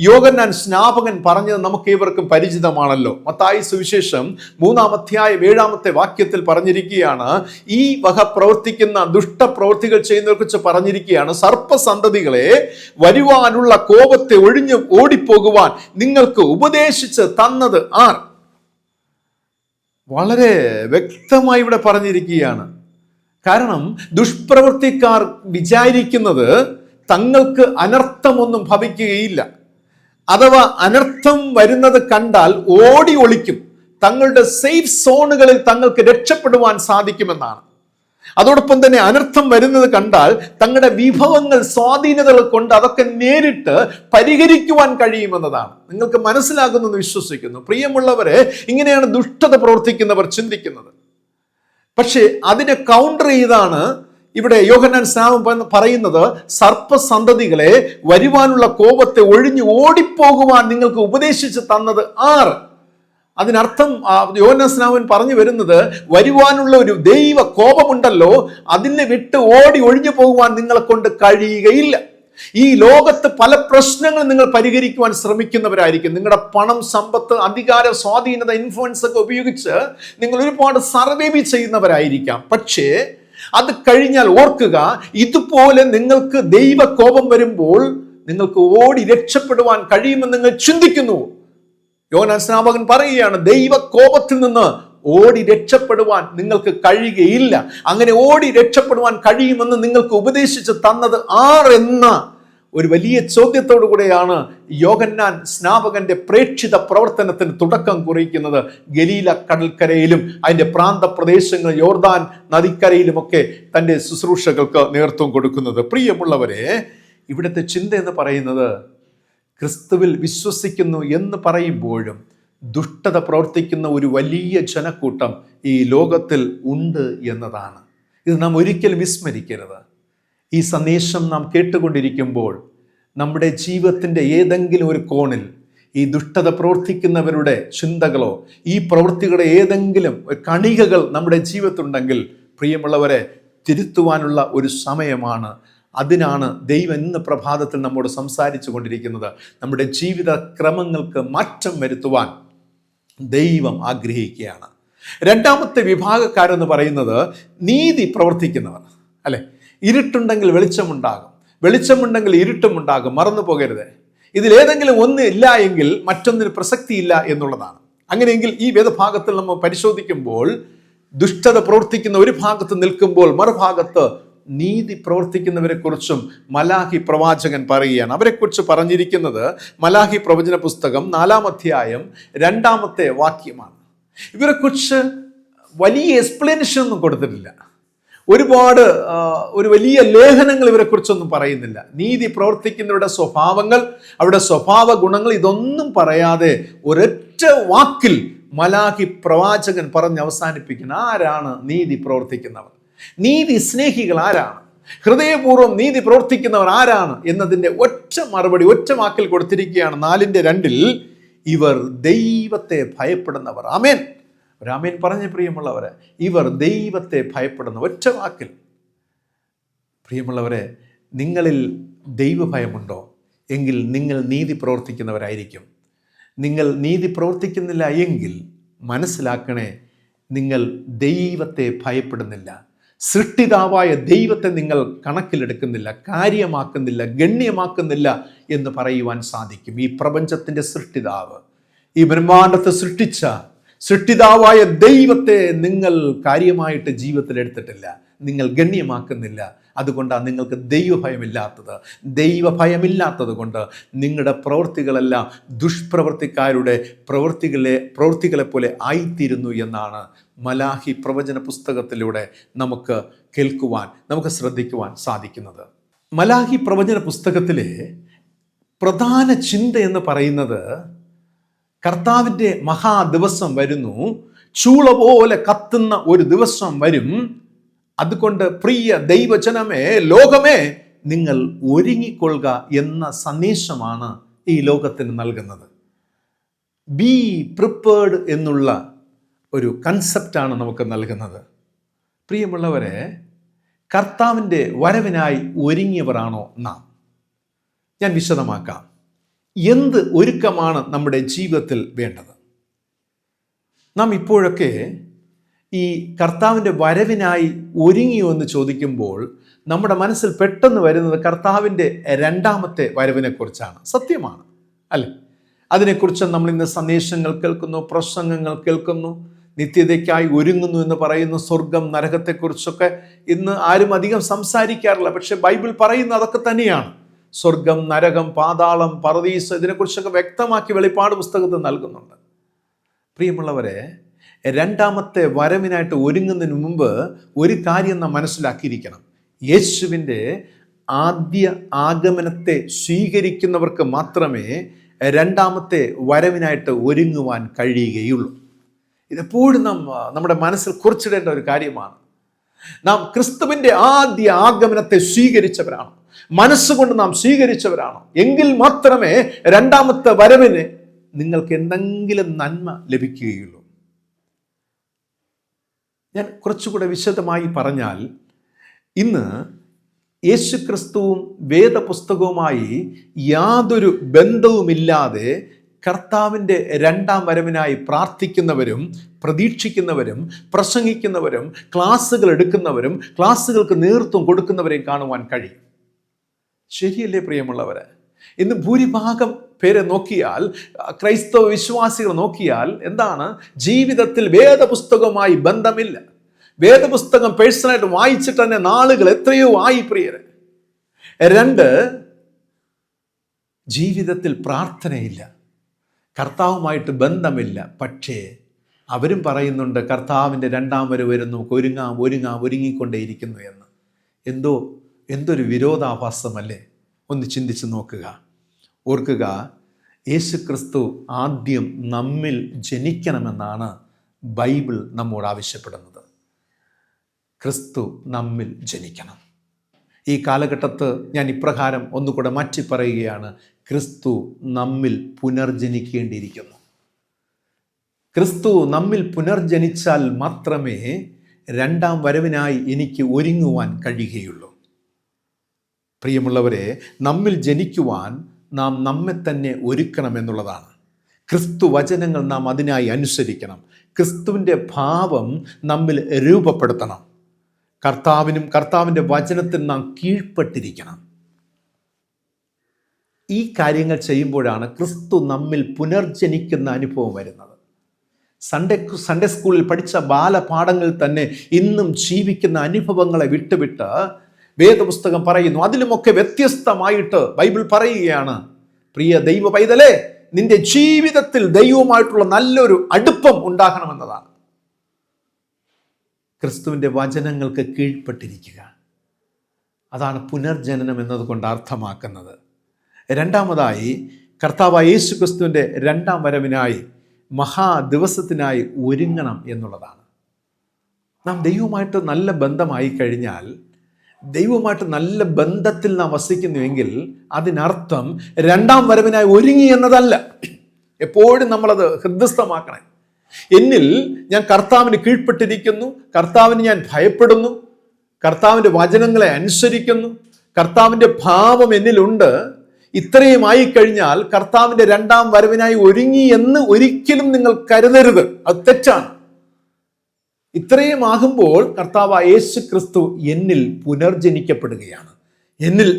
യോഹന്നാൻ സ്നാപകൻ പറഞ്ഞത് നമുക്ക് ഏവർക്കും പരിചിതമാണല്ലോ. മത്തായി സുവിശേഷം 3-ാം അധ്യായം 7-ാമത്തെ വാക്യത്തിൽ പറഞ്ഞിരിക്കുകയാണ്, ഈ വക പ്രവർത്തിക്കുന്ന ദുഷ്ടപ്രവൃത്തികൾ ചെയ്യുന്നവരെ കുറിച്ച് പറഞ്ഞിരിക്കുകയാണ്, സർപ്പസന്തതികളെ, വരുവാനുള്ള കോപത്തെ ഒഴിഞ്ഞു ഓടിപ്പോകുവാൻ നിങ്ങൾക്ക് ഉപദേശിച്ച് തന്നത് ആർ? വളരെ വ്യക്തമായി ഇവിടെ പറഞ്ഞിരിക്കുകയാണ്. കാരണം ദുഷ്പ്രവൃത്തിക്കാർ വിചാരിക്കുന്നത് തങ്ങൾക്ക് അനർത്ഥമൊന്നും ഭവിക്കുകയില്ല, അഥവാ അനർത്ഥം വരുന്നത് കണ്ടാൽ ഓടി ഒളിക്കും, തങ്ങളുടെ സേഫ് സോണുകളിൽ തങ്ങൾക്ക് രക്ഷപ്പെടുവാൻ സാധിക്കുമെന്നാണ്. അതോടൊപ്പം തന്നെ അനർത്ഥം വരുന്നത് കണ്ടാൽ തങ്ങളുടെ വിഭവങ്ങൾ, സ്വാധീനതകൾ കൊണ്ട് അതൊക്കെ നേരിട്ട് പരിഹരിക്കുവാൻ കഴിയുമെന്നതാണ്. നിങ്ങൾക്ക് മനസ്സിലാകുന്നെന്ന് വിശ്വസിക്കുന്നു. പ്രിയമുള്ളവരെ, ഇങ്ങനെയാണ് ദുഷ്ടത പ്രവർത്തിക്കുന്നവർ ചിന്തിക്കുന്നത്. പക്ഷേ അതിനെ കൗണ്ടർ ചെയ്താണ് ഇവിടെ യോഹന്നാൻ സ്നാപകൻ പറയുന്നത്, സർപ്പസന്തതികളെ, വരുവാനുള്ള കോപത്തെ ഒഴിഞ്ഞു ഓടിപ്പോകുവാൻ നിങ്ങൾക്ക് ഉപദേശിച്ച് തന്നത് ആർ? അതിനർത്ഥം യോഹന്നാൻ സ്നാപകൻ പറഞ്ഞു വരുന്നത്, വരുവാനുള്ള ഒരു ദൈവ കോപമുണ്ടല്ലോ, അതിനെ വിട്ട് ഓടി ഒഴിഞ്ഞു പോകുവാൻ നിങ്ങളെ കൊണ്ട് കഴിയുകയില്ല. ഈ ലോകത്ത് പല പ്രശ്നങ്ങൾ നിങ്ങൾ പരിഹരിക്കുവാൻ ശ്രമിക്കുന്നവരായിരിക്കും. നിങ്ങളുടെ പണം, സമ്പത്ത്, അധികാര, സ്വാധീനത, ഇൻഫ്ലുവൻസ് ഒക്കെ ഉപയോഗിച്ച് നിങ്ങൾ ഒരുപാട് സർവൈവ് ചെയ്യുന്നവരായിരിക്കാം. പക്ഷേ അത് കഴിഞ്ഞാൽ ഓർക്കുക, ഇതുപോലെ നിങ്ങൾക്ക് ദൈവ കോപം വരുമ്പോൾ നിങ്ങൾക്ക് ഓടി രക്ഷപ്പെടുവാൻ കഴിയുമെന്ന് നിങ്ങൾ ചിന്തിക്കുന്നു. യോഹന്നാൻ സ്നാപകൻ പറയുകയാണ്, ദൈവ കോപത്തിൽ നിന്ന് ഓടി രക്ഷപ്പെടുവാൻ നിങ്ങൾക്ക് കഴിയുകയില്ല. അങ്ങനെ ഓടി രക്ഷപ്പെടുവാൻ കഴിയുമെന്ന് നിങ്ങൾക്ക് ഉപദേശിച്ച് തന്നത് ആർ എന്ന ഒരു വലിയ ചോദ്യത്തോടു കൂടെയാണ് യോഹന്നാൻ സ്നാപകന്റെ പ്രേക്ഷിത പ്രവർത്തനത്തിന് തുടക്കം കുറിക്കുന്നത്. ഗലീല കടൽക്കരയിലും അതിന്റെ പ്രാന്ത പ്രദേശങ്ങൾ, യോർദാൻ നദിക്കരയിലുമൊക്കെ തന്റെ ശുശ്രൂഷകൾക്ക് നേതൃത്വം കൊടുക്കുന്നത്. പ്രിയമുള്ളവരെ, ഇവിടുത്തെ ചിന്ത എന്ന് പറയുന്നത്, ക്രിസ്തുവിൽ വിശ്വസിക്കുന്നു എന്ന് പറയുമ്പോഴും ദുഷ്ടത പ്രവർത്തിക്കുന്ന ഒരു വലിയ ജനക്കൂട്ടം ഈ ലോകത്തിൽ ഉണ്ട് എന്നതാണ്. ഇത് നാം ഒരിക്കലും വിസ്മരിക്കരുത്. ഈ സന്ദേശം നാം കേട്ടുകൊണ്ടിരിക്കുമ്പോൾ നമ്മുടെ ജീവിതത്തിൻ്റെ ഏതെങ്കിലും ഒരു കോണിൽ ഈ ദുഷ്ടത പ്രവർത്തിക്കുന്നവരുടെ ചിന്തകളോ ഈ പ്രവൃത്തികളുടെ ഏതെങ്കിലും കണികകൾ നമ്മുടെ ജീവിതത്തിലുണ്ടെങ്കിൽ, പ്രിയമുള്ളവരെ, തിരുത്തുവാനുള്ള ഒരു സമയമാണ്. അതിനാണ് ദൈവം ഇന്ന് പ്രഭാതത്തിൽ നമ്മോട് സംസാരിച്ചു കൊണ്ടിരിക്കുന്നത്. നമ്മുടെ ജീവിത ക്രമങ്ങൾക്ക് മാറ്റം വരുത്തുവാൻ ദൈവം ആഗ്രഹിക്കുകയാണ്. രണ്ടാമത്തെ വിഭാഗക്കാരെന്ന് പറയുന്നത് നീതി പ്രവർത്തിക്കുന്നവർ. അല്ലെ, ഇരുട്ടുണ്ടെങ്കിൽ വെളിച്ചമുണ്ടാകും, വെളിച്ചമുണ്ടെങ്കിൽ ഇരുട്ടുമുണ്ടാകും, മറന്നു പോകരുത്. ഇതിലേതെങ്കിലും ഒന്ന് ഇല്ല എങ്കിൽ മറ്റൊന്നിന് പ്രസക്തിയില്ല എന്നുള്ളതാണ്. അങ്ങനെയെങ്കിൽ ഈ വേദഭാഗത്തിൽ നമ്മൾ പരിശോധിക്കുമ്പോൾ ദുഷ്ടത പ്രവർത്തിക്കുന്ന ഒരു ഭാഗത്ത് നിൽക്കുമ്പോൾ മറുഭാഗത്ത് നീതി പ്രവർത്തിക്കുന്നവരെ കുറിച്ചും മലാഖി പ്രവാചകൻ പറയുകയാണ്. അവരെക്കുറിച്ച് പറഞ്ഞിരിക്കുന്നത് മലാഖി പ്രവചന പുസ്തകം 4-ാം അധ്യായം 2-ാമത്തെ വാക്യമാണ്. ഇവരെക്കുറിച്ച് വലിയ എക്സ്പ്ലനേഷൻ ഒന്നും കൊടുത്തിട്ടില്ല. ഒരു വലിയ ലേഖനങ്ങൾ ഇവരെക്കുറിച്ചൊന്നും പറയുന്നില്ല. നീതി പ്രവർത്തിക്കുന്നവരുടെ സ്വഭാവങ്ങൾ, അവരുടെ സ്വഭാവ ഗുണങ്ങൾ, ഇതൊന്നും പറയാതെ ഒരൊറ്റ വാക്കിൽ മലാഖി പ്രവാചകൻ പറഞ്ഞ് അവസാനിപ്പിക്കുന്ന ആരാണ് നീതി പ്രവർത്തിക്കുന്നവർ, നീതി സ്നേഹികൾ ആരാണ്, ഹൃദയപൂർവ്വം നീതി പ്രവർത്തിക്കുന്നവർ ആരാണ് എന്നതിൻ്റെ ഒറ്റ മറുപടി ഒറ്റ വാക്കിൽ കൊടുത്തിരിക്കുകയാണ്. 4:2 ഇവർ ദൈവത്തെ ഭയപ്പെടുന്നവർ. ആമേൻ, ഒരാമേൻ പറഞ്ഞ പ്രിയമുള്ളവരെ, ഇവർ ദൈവത്തെ ഭയപ്പെടുന്ന ഒറ്റ വാക്കിൽ. പ്രിയമുള്ളവരെ, നിങ്ങളിൽ ദൈവഭയമുണ്ടോ എങ്കിൽ നിങ്ങൾ നീതി പ്രവർത്തിക്കുന്നവരായിരിക്കും. നിങ്ങൾ നീതി പ്രവർത്തിക്കുന്നില്ല എങ്കിൽ മനസ്സിലാക്കണേ, നിങ്ങൾ ദൈവത്തെ ഭയപ്പെടുന്നില്ല. സൃഷ്ടിതാവായ ദൈവത്തെ നിങ്ങൾ കണക്കിലെടുക്കുന്നില്ല, കാര്യമാക്കുന്നില്ല, ഗണ്യമാക്കുന്നില്ല എന്ന് പറയുവാൻ സാധിക്കും. ഈ പ്രപഞ്ചത്തിൻ്റെ സൃഷ്ടിതാവ്, ഈ ബ്രഹ്മാണ്ഡത്തെ സൃഷ്ടിച്ച സൃഷ്ടിതാവായ ദൈവത്തെ നിങ്ങൾ കാര്യമായിട്ട് ജീവിതത്തിൽ എടുത്തിട്ടില്ല, നിങ്ങൾ ഗണ്യമാക്കുന്നില്ല. അതുകൊണ്ടാണ് നിങ്ങൾക്ക് ദൈവഭയമില്ലാത്തത്. ദൈവഭയമില്ലാത്തത് കൊണ്ട് നിങ്ങളുടെ പ്രവൃത്തികളെല്ലാം ദുഷ്പ്രവൃത്തിക്കാരുടെ പ്രവൃത്തികളെ പോലെ ആയിത്തീരുന്നു എന്നാണ് മലാഖി പ്രവചന പുസ്തകത്തിലൂടെ നമുക്ക് കേൾക്കുവാൻ, നമുക്ക് ശ്രദ്ധിക്കുവാൻ സാധിക്കുന്നത്. മലാഖി പ്രവചന പുസ്തകത്തിലെ പ്രധാന ചിന്ത എന്ന് പറയുന്നത്, കർത്താവിൻ്റെ മഹാദിവസം വരുന്നു, ചൂള പോലെ കത്തുന്ന ഒരു ദിവസം വരും. അതുകൊണ്ട് പ്രിയ ദൈവജനമേ, ലോകമേ, നിങ്ങൾ ഒരുങ്ങിക്കൊള്ളുക എന്ന സന്ദേശമാണ് ഈ ലോകത്തിന് നൽകുന്നത്. ബി പ്രിപ്പേർഡ് എന്നുള്ള ഒരു കൺസെപ്റ്റാണ് നമുക്ക് നൽകുന്നത്. പ്രിയമുള്ളവരെ, കർത്താവിൻ്റെ വരവിനായി ഒരുങ്ങിയവരാണോ നാം? ഞാൻ വിശദമാക്കാം. എന്ത് ഒരുക്കമാണ് നമ്മുടെ ജീവിതത്തിൽ വേണ്ടത്? നാം ഇപ്പോഴൊക്കെ ഈ കർത്താവിൻ്റെ വരവിനായി ഒരുങ്ങിയോ എന്ന് ചോദിക്കുമ്പോൾ നമ്മുടെ മനസ്സിൽ പെട്ടെന്ന് വരുന്നത് കർത്താവിൻ്റെ രണ്ടാമത്തെ വരവിനെക്കുറിച്ചാണ്. സത്യമാണ്, അല്ലേ? അതിനെക്കുറിച്ച് നമ്മൾ ഇന്ന് സന്ദേശങ്ങൾ കേൾക്കുന്നു, പ്രസംഗങ്ങൾ കേൾക്കുന്നു, നിത്യതയ്ക്കായി ഒരുങ്ങുന്നു എന്ന് പറയുന്നു. സ്വർഗം നരകത്തെക്കുറിച്ചൊക്കെ ഇന്ന് ആരും അധികം സംസാരിക്കാറില്ല. പക്ഷെ ബൈബിൾ പറയുന്നത് അതൊക്കെ തന്നെയാണ്. സ്വർഗം, നരകം, പാതാളം, പറുദീസ്, ഇതിനെക്കുറിച്ചൊക്കെ വ്യക്തമാക്കി വെളിപ്പാട് പുസ്തകത്തിൽ നൽകുന്നുണ്ട്. പ്രിയമുള്ളവരെ, രണ്ടാമത്തെ വരവിനായിട്ട് ഒരുങ്ങുന്നതിന് മുമ്പ് ഒരു കാര്യം നാം മനസ്സിലാക്കിയിരിക്കണം. യേശുവിൻ്റെ ആദ്യ ആഗമനത്തെ സ്വീകരിക്കുന്നവർക്ക് മാത്രമേ രണ്ടാമത്തെ വരവിനായിട്ട് ഒരുങ്ങുവാൻ കഴിയുകയുള്ളൂ. ഇതെപ്പോഴും നാം നമ്മുടെ മനസ്സിൽ കുറിച്ചിടേണ്ട ഒരു കാര്യമാണ്. നാം ക്രിസ്തുവിൻ്റെ ആദ്യ ആഗമനത്തെ സ്വീകരിച്ചവരാണ്, മനസ്സുകൊണ്ട് നാം സ്വീകരിച്ചവരാണ്. എങ്കിൽ മാത്രമേ രണ്ടാമത്തെ വരവിന് നിങ്ങൾക്ക് എന്തെങ്കിലും നന്മ ലഭിക്കുകയുള്ളൂ. ഞാൻ കുറച്ചുകൂടെ വിശദമായി പറഞ്ഞാൽ, ഇന്ന് യേശുക്രിസ്തുവും വേദപുസ്തകവുമായി യാതൊരു ബന്ധവുമില്ലാതെ കർത്താവിൻ്റെ രണ്ടാം വരവിനായി പ്രാർത്ഥിക്കുന്നവരും പ്രതീക്ഷിക്കുന്നവരും പ്രസംഗിക്കുന്നവരും ക്ലാസ്സുകൾ എടുക്കുന്നവരും ക്ലാസ്സുകൾക്ക് നേതൃത്വം കൊടുക്കുന്നവരെയും കാണുവാൻ കഴിയും. ശരിയല്ലേ പ്രിയമുള്ളവരെ? ഇന്ന് ഭൂരിഭാഗം പേരെ നോക്കിയാൽ, ക്രൈസ്തവ വിശ്വാസികൾ നോക്കിയാൽ, എന്താണ്? ജീവിതത്തിൽ വേദപുസ്തകവുമായി ബന്ധമില്ല. വേദപുസ്തകം പേഴ്സണലായിട്ട് വായിച്ചിട്ട് തന്നെ നാളുകൾ എത്രയോ ആയി പ്രിയരെ. 2, ജീവിതത്തിൽ പ്രാർത്ഥനയില്ല, കർത്താവുമായിട്ട് ബന്ധമില്ല. പക്ഷേ അവരും പറയുന്നുണ്ട് കർത്താവിൻ്റെ രണ്ടാം വരവ് വരുന്നു, ഒരുങ്ങിക്കൊണ്ടേയിരിക്കുന്നു എന്ന്. എന്തൊരു വിരോധാഭാസമല്ലേ? ഒന്ന് ചിന്തിച്ച് നോക്കുക. ഓർക്കുക, യേശുക്രിസ്തു ആദ്യം നമ്മിൽ ജനിക്കണമെന്നാണ് ബൈബിൾ നമ്മോട് ആവശ്യപ്പെടുന്നത്. ക്രിസ്തു നമ്മിൽ ജനിക്കണം. ഈ കാലഘട്ടത്ത് ഞാൻ ഇപ്രകാരം ഒന്നുകൂടെ മാറ്റി പറയുകയാണ്: ക്രിസ്തു നമ്മിൽ പുനർജനിക്കേണ്ടിയിരിക്കുന്നു. ക്രിസ്തു നമ്മിൽ പുനർജനിച്ചാൽ മാത്രമേ രണ്ടാം വരവിനായി എനിക്ക് ഒരുങ്ങുവാൻ കഴിയുകയുള്ളൂ. പ്രിയമുള്ളവരെ, നമ്മിൽ ജനിക്കുവാൻ നാം നമ്മെ തന്നെ ഒരുക്കണമെന്നുള്ളതാണ്. ക്രിസ്തു വചനങ്ങൾ നാം അതിനായി അനുസരിക്കണം. ക്രിസ്തുവിൻ്റെ ഭാവം നമ്മിൽ രൂപപ്പെടുത്തണം. കർത്താവിൻ്റെ വചനത്തിൽ നാം കീഴ്പ്പെട്ടിരിക്കണം. ഈ കാര്യങ്ങൾ ചെയ്യുമ്പോഴാണ് ക്രിസ്തു നമ്മിൽ പുനർജനിക്കുന്ന അനുഭവം വരുന്നത്. സൺഡേ സ്കൂളിൽ പഠിച്ച ബാലപാഠങ്ങളിൽ തന്നെ ഇന്നും ജീവിക്കുന്ന അനുഭവങ്ങളെ വിട്ടുവിട്ട് വേദപുസ്തകം പറയുന്നു. അതിലുമൊക്കെ വ്യത്യസ്തമായിട്ട് ബൈബിൾ പറയുകയാണ്: പ്രിയ ദൈവ പൈതലേ, നിന്റെ ജീവിതത്തിൽ ദൈവവുമായിട്ടുള്ള നല്ലൊരു അടുപ്പം ഉണ്ടാകണമെന്നതാണ്. ക്രിസ്തുവിൻ്റെ വചനങ്ങൾക്ക് കീഴ്പ്പെട്ടിരിക്കുക, അതാണ് പുനർജനനം എന്നതുകൊണ്ട് അർത്ഥമാക്കുന്നത്. രണ്ടാമതായി, കർത്താവായ യേശു ക്രിസ്തുവിൻ്റെ രണ്ടാം വരവിനായി, മഹാദിവസത്തിനായി ഒരുങ്ങണം എന്നുള്ളതാണ്. നാം ദൈവവുമായിട്ട് നല്ല ബന്ധമായി കഴിഞ്ഞാൽ, ദൈവവുമായിട്ട് നല്ല ബന്ധത്തിൽ നാം വസിക്കുന്നുവെങ്കിൽ അതിനർത്ഥം രണ്ടാം വരവിനായി ഒരുങ്ങി എന്നതല്ല. എപ്പോഴും നമ്മളത് ഹൃദയസ്ഥമാക്കണം. എന്നിൽ ഞാൻ കർത്താവിന് കീഴ്പ്പെട്ടിരിക്കുന്നു, കർത്താവിന് ഞാൻ ഭയപ്പെടുന്നു, കർത്താവിൻ്റെ വചനങ്ങളെ അനുസരിക്കുന്നു, കർത്താവിൻ്റെ ഭാവം എന്നിലുണ്ട്. ഇത്രയും ആയിക്കഴിഞ്ഞാൽ കർത്താവിൻ്റെ രണ്ടാം വരവിനായി ഒരുങ്ങി എന്ന് ഒരിക്കലും നിങ്ങൾ കരുതരുത്. അത് തെറ്റാണ്. ഇത്രയും ആകുമ്പോൾ കർത്താവായ യേശു ക്രിസ്തു എന്നിൽ പുനർജനിക്കപ്പെടുകയാണ്, എന്നിൽ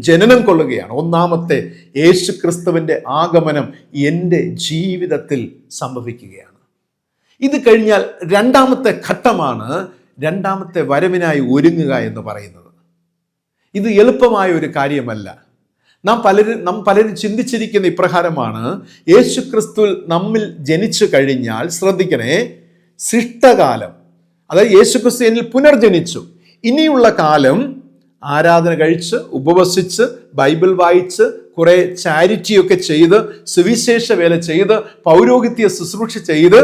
ജനനം കൊള്ളുകയാണ്. ഒന്നാമത്തെ യേശു ക്രിസ്തുവിൻ്റെ ആഗമനം എൻ്റെ ജീവിതത്തിൽ സംഭവിക്കുകയാണ്. ഇത് കഴിഞ്ഞാൽ രണ്ടാമത്തെ ഘട്ടമാണ് രണ്ടാമത്തെ വരവിനായി ഒരുങ്ങുക എന്ന് പറയുന്നത്. ഇത് എളുപ്പമായ ഒരു കാര്യമല്ല. നാം പലരും ചിന്തിച്ചിരിക്കുന്ന ഇപ്രകാരമാണ്: യേശു ക്രിസ്തുവിൽ നമ്മിൽ ജനിച്ചു കഴിഞ്ഞാൽ, ശ്രദ്ധിക്കണേ, ശിഷ്ടകാലം, അതായത് യേശു ക്രിസ്തു എന്നിൽ പുനർജനിച്ചു, ഇനിയുള്ള കാലം ആരാധന കഴിച്ച് ഉപവസിച്ച് ബൈബിൾ വായിച്ച് കുറെ ചാരിറ്റിയൊക്കെ ചെയ്ത് സുവിശേഷ വേല ചെയ്ത് പൗരോഹിത്യ ശുശ്രൂഷ ചെയ്ത്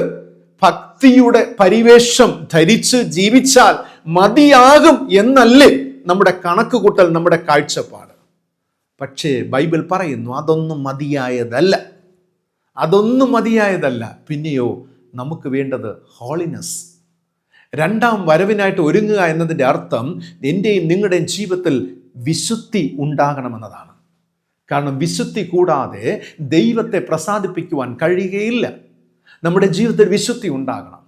ഭക്തിയുടെ പരിവേഷം ധരിച്ച് ജീവിച്ചാൽ മതിയാകും എന്നല്ലേ നമ്മുടെ കണക്ക് കൂട്ടൽ, നമ്മുടെ കാഴ്ചപ്പാട്. പക്ഷേ ബൈബിൾ പറയുന്നു അതൊന്നും മതിയായതല്ല, അതൊന്നും മതിയായതല്ല. പിന്നെയോ നമുക്ക് വേണ്ടത് ഹോളിനെസ്. രണ്ടാം വരവിനായിട്ട് ഒരുങ്ങുക എന്നതിൻ്റെ അർത്ഥം എൻ്റെയും നിങ്ങളുടെയും ജീവിതത്തിൽ വിശുദ്ധി ഉണ്ടാകണമെന്നതാണ്. കാരണം വിശുദ്ധി കൂടാതെ ദൈവത്തെ പ്രസാദിപ്പിക്കുവാൻ കഴിയുകയില്ല. നമ്മുടെ ജീവിതത്തിൽ വിശുദ്ധി ഉണ്ടാകണം.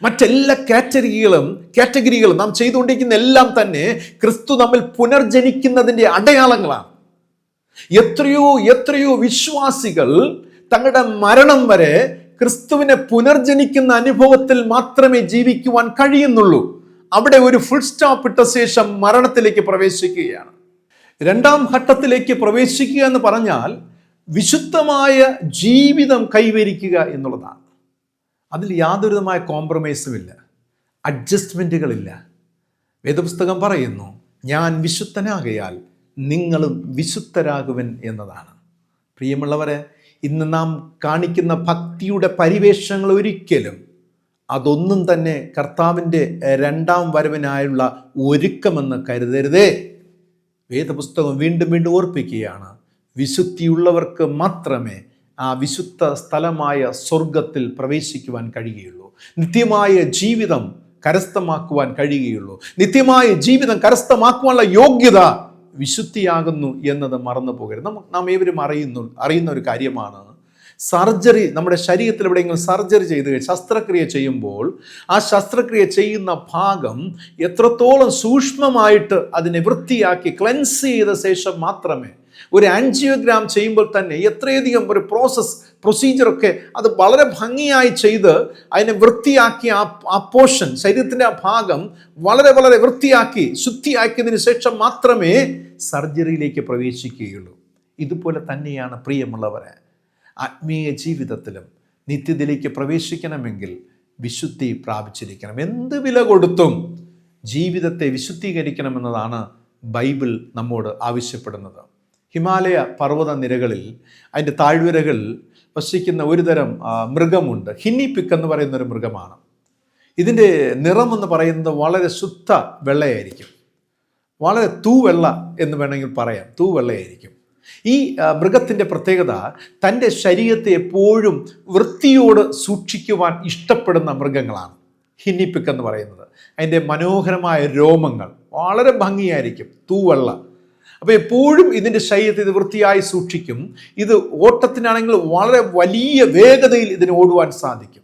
മറ്റെല്ലാ കാറ്റഗറികളും നാം ചെയ്തുകൊണ്ടിരിക്കുന്ന എല്ലാം തന്നെ ക്രിസ്തു നമ്മിൽ പുനർജനിക്കുന്നതിൻ്റെ അടയാളങ്ങളാണ്. എത്രയോ വിശ്വാസികൾ തങ്ങളുടെ മരണം വരെ ക്രിസ്തുവിനെ പുനർജനിക്കുന്ന അനുഭവത്തിൽ മാത്രമേ ജീവിക്കുവാൻ കഴിയുന്നുള്ളൂ. അവിടെ ഒരു ഫുൾ സ്റ്റോപ്പ് ഇട്ട ശേഷം മരണത്തിലേക്ക് പ്രവേശിക്കുകയാണ്. രണ്ടാം ഘട്ടത്തിലേക്ക് പ്രവേശിക്കുക എന്ന് പറഞ്ഞാൽ വിശുദ്ധമായ ജീവിതം കൈവരിക്കുക എന്നുള്ളതാണ്. അതിൽ യാതൊരുവിധമായ കോംപ്രമൈസുമില്ല, അഡ്ജസ്റ്റ്മെൻറ്റുകളില്ല. വേദപുസ്തകം പറയുന്നു, ഞാൻ വിശുദ്ധനാകയാൽ നിങ്ങളും വിശുദ്ധരാകുവൻ എന്നതാണ്. പ്രിയമുള്ളവരെ, ഇന്ന് നാം കാണിക്കുന്ന ഭക്തിയുടെ പരിവേഷങ്ങൾ ഒരിക്കലും അതൊന്നും തന്നെ കർത്താവിൻ്റെ രണ്ടാം വരവിനായുള്ള ഒരുക്കമെന്ന് കരുതരുതേ. വേദപുസ്തകം വീണ്ടും വീണ്ടും ഓർപ്പിക്കുകയാണ്, വിശുദ്ധിയുള്ളവർക്ക് മാത്രമേ ആ വിശുദ്ധ സ്ഥലമായ സ്വർഗത്തിൽ പ്രവേശിക്കുവാൻ കഴിയുകയുള്ളൂ. നിത്യമായ ജീവിതം കരസ്ഥമാക്കുവാൻ കഴിയുകയുള്ളൂ. നിത്യമായ ജീവിതം കരസ്ഥമാക്കുവാനുള്ള യോഗ്യത വിശുദ്ധിയാകുന്നു എന്നത് മറന്നു പോകരുത്. നാം ഏവരും അറിയുന്ന ഒരു കാര്യമാണ്, സർജറി, നമ്മുടെ ശരീരത്തിൽ എവിടെയെങ്കിലും സർജറി ചെയ്ത് ശസ്ത്രക്രിയ ചെയ്യുമ്പോൾ ആ ശസ്ത്രക്രിയ ചെയ്യുന്ന ഭാഗം എത്രത്തോളം സൂക്ഷ്മമായിട്ട് അതിനെ വൃത്തിയാക്കി ക്ലെൻസ് ചെയ്ത ശേഷം മാത്രമേ, ഒരു ആൻജിയോഗ്രാം ചെയ്യുമ്പോൾ തന്നെ എത്രയധികം ഒരു പ്രൊസീജിയറൊക്കെ അത് വളരെ ഭംഗിയായി ചെയ്ത് അതിനെ വൃത്തിയാക്കി ആ പോർഷൻ, ശരീരത്തിൻ്റെ ആ ഭാഗം വളരെ വളരെ വൃത്തിയാക്കി ശുദ്ധിയാക്കിയതിന് ശേഷം മാത്രമേ സർജറിയിലേക്ക് പ്രവേശിക്കുകയുള്ളൂ. ഇതുപോലെ തന്നെയാണ് പ്രിയമുള്ളവരെ, ആത്മീയ ജീവിതത്തിലും നിത്യതയിലേക്ക് പ്രവേശിക്കണമെങ്കിൽ വിശുദ്ധി പ്രാപിച്ചിരിക്കണം. എന്ത് വില കൊടുത്തും ജീവിതത്തെ വിശുദ്ധീകരിക്കണമെന്നതാണ് ബൈബിൾ നമ്മോട് ആവശ്യപ്പെടുന്നത്. ഹിമാലയ പർവ്വത നിരകളിൽ അതിൻ്റെ താഴ്വരകളിൽ വസിക്കുന്ന ഒരു തരം മൃഗമുണ്ട്. ഹിന്നിപ്പിക്ക് എന്ന് പറയുന്നൊരു മൃഗമാണ്. ഇതിൻ്റെ നിറമെന്ന് പറയുന്നത് വളരെ ശുദ്ധ വെള്ളയായിരിക്കും, വളരെ തൂവെള്ള എന്ന് വേണമെങ്കിൽ പറയാം, തൂവെള്ളയായിരിക്കും. ഈ മൃഗത്തിൻ്റെ പ്രത്യേകത, തൻ്റെ ശരീരത്തെ എപ്പോഴും വൃത്തിയോട് സൂക്ഷിക്കുവാൻ ഇഷ്ടപ്പെടുന്ന മൃഗങ്ങളാണ് ഹിന്നിപ്പിക്ക് എന്ന് പറയുന്നത്. അതിൻ്റെ മനോഹരമായ രോമങ്ങൾ വളരെ ഭംഗിയായിരിക്കും, തൂവെള്ള. അപ്പോൾ എപ്പോഴും ഇതിൻ്റെ ശരീരത്തെ ഇത് വൃത്തിയായി സൂക്ഷിക്കും. ഇത് ഓട്ടത്തിനാണെങ്കിൽ വളരെ വലിയ വേഗതയിൽ ഇതിന് ഓടുവാൻ സാധിക്കും.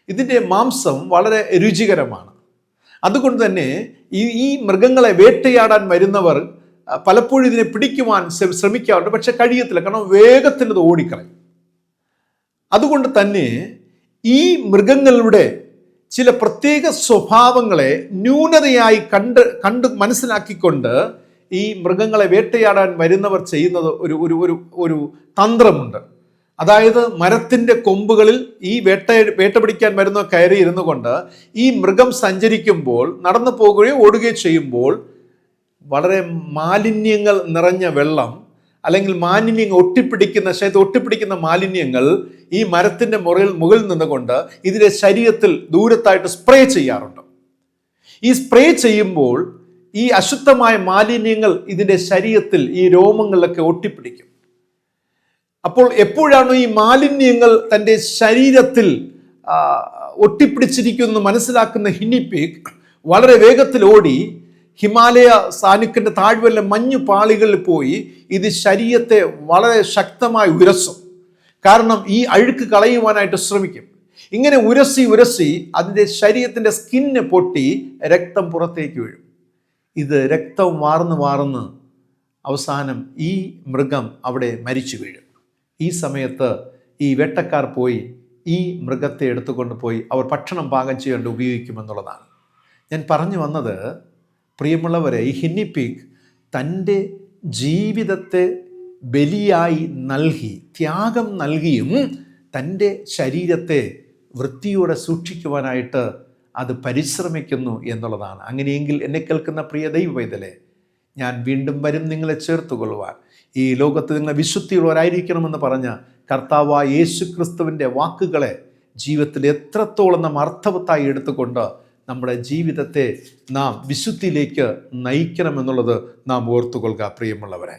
ഇതിൻ്റെ മാംസം വളരെ രുചികരമാണ്. അതുകൊണ്ട് തന്നെ ഈ മൃഗങ്ങളെ വേട്ടയാടാൻ വരുന്നവർ പലപ്പോഴും ഇതിനെ പിടിക്കുവാൻ ശ്രമിക്കാറുണ്ട്, പക്ഷെ കഴിയത്തില്ല. കാരണം വേഗത്തിൽ ഇത് ഓടിക്കളയും. അതുകൊണ്ട് തന്നെ ഈ മൃഗങ്ങളുടെ ചില പ്രത്യേക സ്വഭാവങ്ങളെ ന്യൂനതയായി കണ്ട് മനസ്സിലാക്കിക്കൊണ്ട് ഈ മൃഗങ്ങളെ വേട്ടയാടാൻ വരുന്നവർ ചെയ്യുന്നത് ഒരു തന്ത്രമുണ്ട്. അതായത് മരത്തിൻ്റെ കൊമ്പുകളിൽ ഈ വേട്ട പിടിക്കാൻ വരുന്നവർ കയറി ഇരുന്നു കൊണ്ട് ഈ മൃഗം സഞ്ചരിക്കുമ്പോൾ, നടന്നു പോകുകയോ ഓടുകയോ ചെയ്യുമ്പോൾ വളരെ മാലിന്യങ്ങൾ നിറഞ്ഞ വെള്ളം, അല്ലെങ്കിൽ മാലിന്യങ്ങൾ ഒട്ടിപ്പിടിക്കുന്ന മാലിന്യങ്ങൾ ഈ മരത്തിൻ്റെ മുകളിൽ നിന്നുകൊണ്ട് ഇതിൻ്റെ ശരീരത്തിൽ ദൂരത്തായിട്ട് സ്പ്രേ ചെയ്യാറുണ്ട്. ഈ സ്പ്രേ ചെയ്യുമ്പോൾ ഈ അശുദ്ധമായ മാലിന്യങ്ങൾ ഇതിൻ്റെ ശരീരത്തിൽ, ഈ രോമങ്ങളിലൊക്കെ ഒട്ടിപ്പിടിക്കും. അപ്പോൾ എപ്പോഴാണോ ഈ മാലിന്യങ്ങൾ തൻ്റെ ശരീരത്തിൽ ഒട്ടിപ്പിടിച്ചിരിക്കുന്നു മനസ്സിലാക്കുന്ന ഹിന്നിപ്പിഗ് വളരെ വേഗത്തിൽ ഓടി ഹിമാലയ സാനുക്കിൻ്റെ താഴ്വരയിലെ മഞ്ഞു പാളികളിൽ പോയി ഇത് ശരീരത്തെ വളരെ ശക്തമായി ഉരസും. കാരണം ഈ അഴുക്ക് കളയുവാനായിട്ട് ശ്രമിക്കും. ഇങ്ങനെ ഉരസി അതിൻ്റെ ശരീരത്തിൻ്റെ സ്കിന്ന് പൊട്ടി രക്തം പുറത്തേക്ക് വീഴും. ഇത് രക്തം വാർന്ന് അവസാനം ഈ മൃഗം അവിടെ മരിച്ചു വീഴും. ഈ സമയത്ത് ഈ വേട്ടക്കാർ പോയി ഈ മൃഗത്തെ എടുത്തുകൊണ്ട് പോയി അവർ ഭക്ഷണം പാകം ചെയ്യാണ്ട് ഉപയോഗിക്കുമെന്നുള്ളതാണ്. ഞാൻ പറഞ്ഞു വന്നത്, പ്രിയമുള്ളവരെ, ഈ ഹിന്നിപ്പിഗ് തൻ്റെ ജീവിതത്തെ ബലിയായി നൽകി, ത്യാഗം നൽകിയും തൻ്റെ ശരീരത്തെ വൃത്തിയോടെ സൂക്ഷിക്കുവാനായിട്ട് അത് പരിശ്രമിക്കുന്നു എന്നുള്ളതാണ്. അങ്ങനെയെങ്കിൽ എന്നെ കേൾക്കുന്ന പ്രിയ ദൈവവൈതലേ, ഞാൻ വീണ്ടും വരും നിങ്ങളെ ചേർത്തുകൊള്ളുവാൻ. ഈ ലോകത്ത് നിങ്ങൾ വിശുദ്ധിയുള്ളവരായിരിക്കണമെന്ന് പറഞ്ഞ കർത്താവായ യേശു ക്രിസ്തുവിൻ്റെ വാക്കുകളെ ജീവിതത്തിൽ എത്രത്തോളം നാം അർത്ഥവത്തായി എടുത്തുകൊണ്ട് നമ്മുടെ ജീവിതത്തെ നാം വിശുദ്ധിയിലേക്ക് നയിക്കണമെന്നുള്ളത് നാം ഓർത്തുകൊള്ളുക പ്രിയമുള്ളവരെ.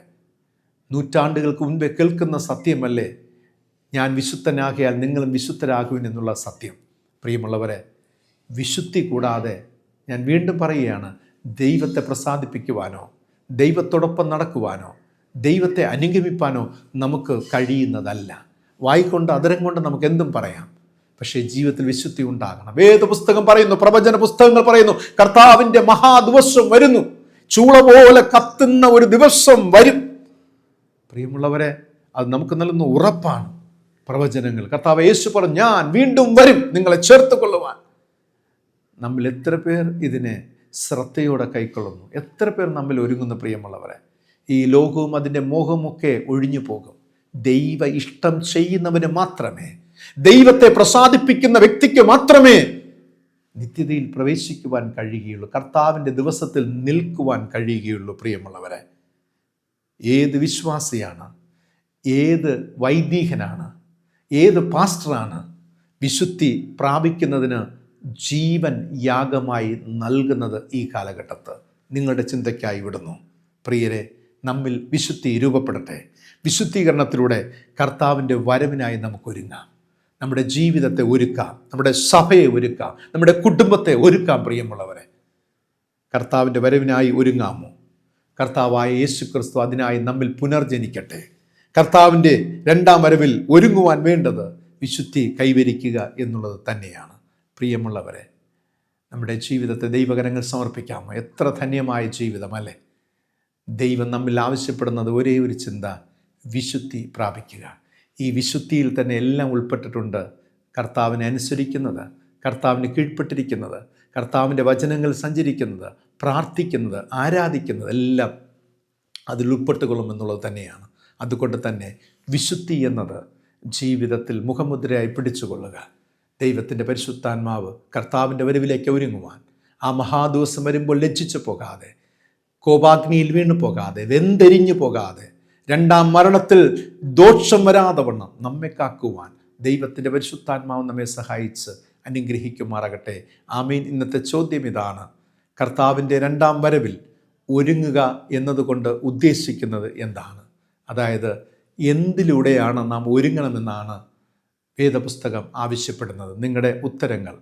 നൂറ്റാണ്ടുകൾക്ക് മുൻപേ കേൾക്കുന്ന സത്യമല്ലേ ഞാൻ വിശുദ്ധനാകിയാൽ നിങ്ങളും വിശുദ്ധരാകുവിൻ എന്നുള്ള സത്യം. പ്രിയമുള്ളവരെ, വിശുദ്ധി കൂടാതെ, ഞാൻ വീണ്ടും പറയുകയാണ്, ദൈവത്തെ പ്രസാദിപ്പിക്കുവാനോ ദൈവത്തോടൊപ്പം നടക്കുവാനോ ദൈവത്തെ അനുഗമിപ്പാനോ നമുക്ക് കഴിയുന്നതല്ല. വായിക്കൊണ്ട് അതരം കൊണ്ട് നമുക്ക് എന്തും പറയാം, പക്ഷേ ജീവിതത്തിൽ വിശുദ്ധി ഉണ്ടാകണം. വേദപുസ്തകം പറയുന്നു, പ്രവചന പുസ്തകങ്ങൾ പറയുന്നു, കർത്താവിൻ്റെ മഹാദിവസം വരുന്നു, ചൂള പോലെ കത്തുന്ന ഒരു ദിവസം വരും. പ്രിയമുള്ളവരെ, അത് നമുക്ക് നൽകുന്ന ഉറപ്പാണ്. പ്രവചനങ്ങൾ, കർത്താവ് യേശു പറഞ്ഞു, ഞാൻ വീണ്ടും വരും നിങ്ങളെ ചേർത്ത് കൊള്ളുവാൻ. നമ്മൾ എത്ര പേർ ഇതിനെ ശ്രദ്ധയോടെ കൈക്കൊള്ളുന്നു? എത്ര പേർ നമ്മൾ ഒരുങ്ങുന്നു? പ്രിയമുള്ളവരെ, ഈ ലോകവും അതിൻ്റെ മോഹമൊക്കെ ഒഴിഞ്ഞു പോകും. ദൈവ ഇഷ്ടം ചെയ്യുന്നവന് മാത്രമേ, ദൈവത്തെ പ്രസാദിപ്പിക്കുന്ന വ്യക്തിക്ക് മാത്രമേ നിത്യതയിൽ പ്രവേശിക്കുവാൻ കഴിയുകയുള്ളൂ, കർത്താവിൻ്റെ ദിവസത്തിൽ നിൽക്കുവാൻ കഴിയുകയുള്ളൂ. പ്രിയമുള്ളവരെ, ഏത് വിശ്വാസിയാണ്, ഏത് വൈദികനാണ്, ഏത് പാസ്റ്ററാണ് വിശുദ്ധി പ്രാപിക്കുന്നതിന് ജീവൻ യാഗമായി നൽകുന്നത് ഈ കാലഘട്ടത്ത്? നിങ്ങളുടെ ചിന്തയ്ക്കായി വിടുന്നു. പ്രിയരെ, നമ്മിൽ വിശുദ്ധി രൂപപ്പെടട്ടെ. വിശുദ്ധീകരണത്തിലൂടെ കർത്താവിൻ്റെ വരവിനായി നമുക്കൊരുങ്ങാം. നമ്മുടെ ജീവിതത്തെ ഒരുക്കാം, നമ്മുടെ സഭയെ ഒരുക്കാം, നമ്മുടെ കുടുംബത്തെ ഒരുക്കാം. പ്രിയമുള്ളവരെ, കർത്താവിൻ്റെ വരവിനായി ഒരുങ്ങാമോ? കർത്താവായ യേശു ക്രിസ്തു അതിനായി നമ്മിൽ പുനർജനിക്കട്ടെ. കർത്താവിൻ്റെ രണ്ടാം വരവിൽ ഒരുങ്ങുവാൻ വേണ്ടത് വിശുദ്ധി കൈവരിക്കുക എന്നുള്ളത് തന്നെയാണ്. പ്രിയമുള്ളവരെ, നമ്മുടെ ജീവിതത്തെ ദൈവകരങ്ങൾ സമർപ്പിക്കാമോ? എത്ര ധന്യമായ ജീവിതമല്ലേ? ദൈവം നമ്മിൽ ആവശ്യപ്പെടുന്നത് ഒരേ ഒരു ചിന്ത, വിശുദ്ധി പ്രാപിക്കുക. ഈ വിശുദ്ധിയിൽ തന്നെ എല്ലാം ഉൾപ്പെട്ടിട്ടുണ്ട്. കർത്താവിനെ അനുസരിക്കുന്നത്, കർത്താവിന് കീഴ്പ്പെട്ടിരിക്കുന്നത്, കർത്താവിൻ്റെ വചനങ്ങൾ സഞ്ചരിക്കുന്നത്, പ്രാർത്ഥിക്കുന്നത്, ആരാധിക്കുന്നത് എല്ലാം അതിൽ ഉൾപ്പെട്ടുകൊള്ളുമെന്നുള്ളത് തന്നെയാണ്. അതുകൊണ്ട് തന്നെ വിശുദ്ധി എന്നത് ജീവിതത്തിൽ മുഖമുദ്രയായി പിടിച്ചുകൊള്ളുക. ദൈവത്തിൻ്റെ പരിശുദ്ധാത്മാവ് കർത്താവിൻ്റെ വരവിലേക്ക് ഒരുങ്ങുവാൻ, ആ മഹാദിവസം വരുമ്പോൾ ലജ്ജിച്ചു പോകാതെ, കോപാഗ്നിയിൽ വീണു പോകാതെ, വെന്തെരിഞ്ഞു പോകാതെ, രണ്ടാം മരണത്തിൽ ദോഷം വരാതെ വണ്ണം നമ്മെ കാക്കുവാൻ ദൈവത്തിൻ്റെ പരിശുദ്ധാത്മാവ് നമ്മെ സഹായിച്ച് അനുഗ്രഹിക്കുമാറാകട്ടെ. ആമീൻ. ഇന്നത്തെ ചോദ്യം ഇതാണ്: കർത്താവിൻ്റെ രണ്ടാം വരവിൽ ഒരുങ്ങുക എന്നതുകൊണ്ട് ഉദ്ദേശിക്കുന്നത് എന്താണ്? അതായത് എന്തിലൂടെയാണ് നാം ഒരുങ്ങണമെന്നാണ് വേദപുസ്തകം ആവശ്യപ്പെടുന്നത്? നിങ്ങളുടെ ഉത്തരങ്ങൾ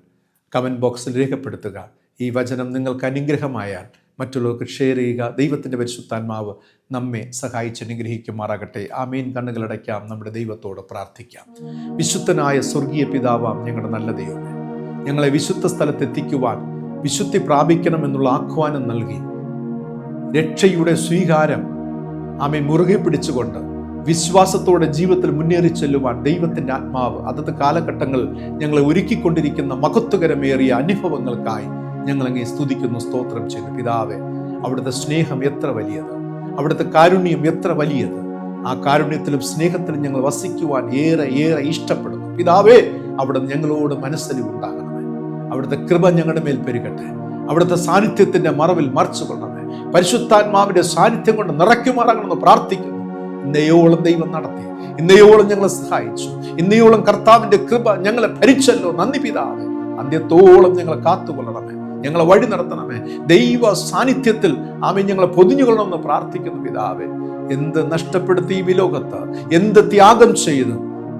കമൻറ്റ് ബോക്സിൽ രേഖപ്പെടുത്തുക. ഈ വചനം നിങ്ങൾക്ക് അനുഗ്രഹമായാൽ മറ്റുള്ളവർക്ക് ഷെയർ ചെയ്യുക. ദൈവത്തിൻ്റെ പരിശുദ്ധാത്മാവ് നമ്മെ സഹായിച്ച് അനുഗ്രഹിക്കുമാറാകട്ടെ. ആമീൻ. കണ്ണുകളടയ്ക്കാം, നമ്മുടെ ദൈവത്തോട് പ്രാർത്ഥിക്കാം. വിശുദ്ധനായ സ്വർഗീയ പിതാവാം ഞങ്ങളുടെ നല്ല ദൈവമേ, ഞങ്ങളെ വിശുദ്ധ സ്ഥലത്തെത്തിക്കുവാൻ വിശുദ്ധി പ്രാപിക്കണമെന്നുള്ള ആഹ്വാനം നൽകി രക്ഷയുടെ സ്വീകാരം ആമേൻ മുറുകെ പിടിച്ചുകൊണ്ട് വിശ്വാസത്തോടെ ജീവിതത്തിൽ മുന്നേറി ചെല്ലുവാൻ ദൈവത്തിൻ്റെ ആത്മാവ് അതത് കാലഘട്ടങ്ങൾ ഞങ്ങളെ ഒരുക്കിക്കൊണ്ടിരിക്കുന്ന മഹത്വകരമേറിയ അനുഭവങ്ങൾക്കായി ഞങ്ങളങ്ങേ സ്തുതിക്കുന്നു, സ്തോത്രം ചെയ്യുന്നു. പിതാവേ, അവിടുത്തെ സ്നേഹം എത്ര വലിയത്, അവിടുത്തെ കാരുണ്യം എത്ര വലിയത്. ആ കാരുണ്യത്തിലും സ്നേഹത്തിലും ഞങ്ങൾ വസിക്കുവാൻ ഏറെ ഏറെ ഇഷ്ടപ്പെടുന്നു. പിതാവേ, അവിടുന്ന് ഞങ്ങളോട് മനസ്സലിവുണ്ടാകണമേ. അവിടുത്തെ കൃപ ഞങ്ങളുടെ മേൽ പെരുകട്ടെ. അവിടുത്തെ സാന്നിധ്യത്തിൻ്റെ മറവിൽ മറച്ചു കൊള്ളണമേ. പരിശുദ്ധാത്മാവിൻ്റെ സാന്നിധ്യം കൊണ്ട് നിറയ്ക്കുമാറാകണമെന്ന് പ്രാർത്ഥിക്കുന്നു. ഇന്നയോളം ദൈവം നടത്തി, ഇന്നയോളം ഞങ്ങളെ സഹായിച്ചു, ഇന്നയോളം കർത്താവിൻ്റെ കൃപ ഞങ്ങളെ ഭരിച്ചല്ലോ. നന്ദി പിതാവേ. അന്ത്യത്തോളം ഞങ്ങളെ കാത്തുകൊള്ളണമേ, ഞങ്ങളെ വഴി നടത്തണമേ. ദൈവ സാന്നിധ്യത്തിൽ ആമേൻ ഞങ്ങളെ പൊതിഞ്ഞുകൊള്ളണമെന്ന് പ്രാർത്ഥിക്കുന്നു. പിതാവേ, എന്ത് നഷ്ടപ്പെടുത്തി ഈ ലോകത്ത്, എന്ത് ത്യാഗം ചെയ്തു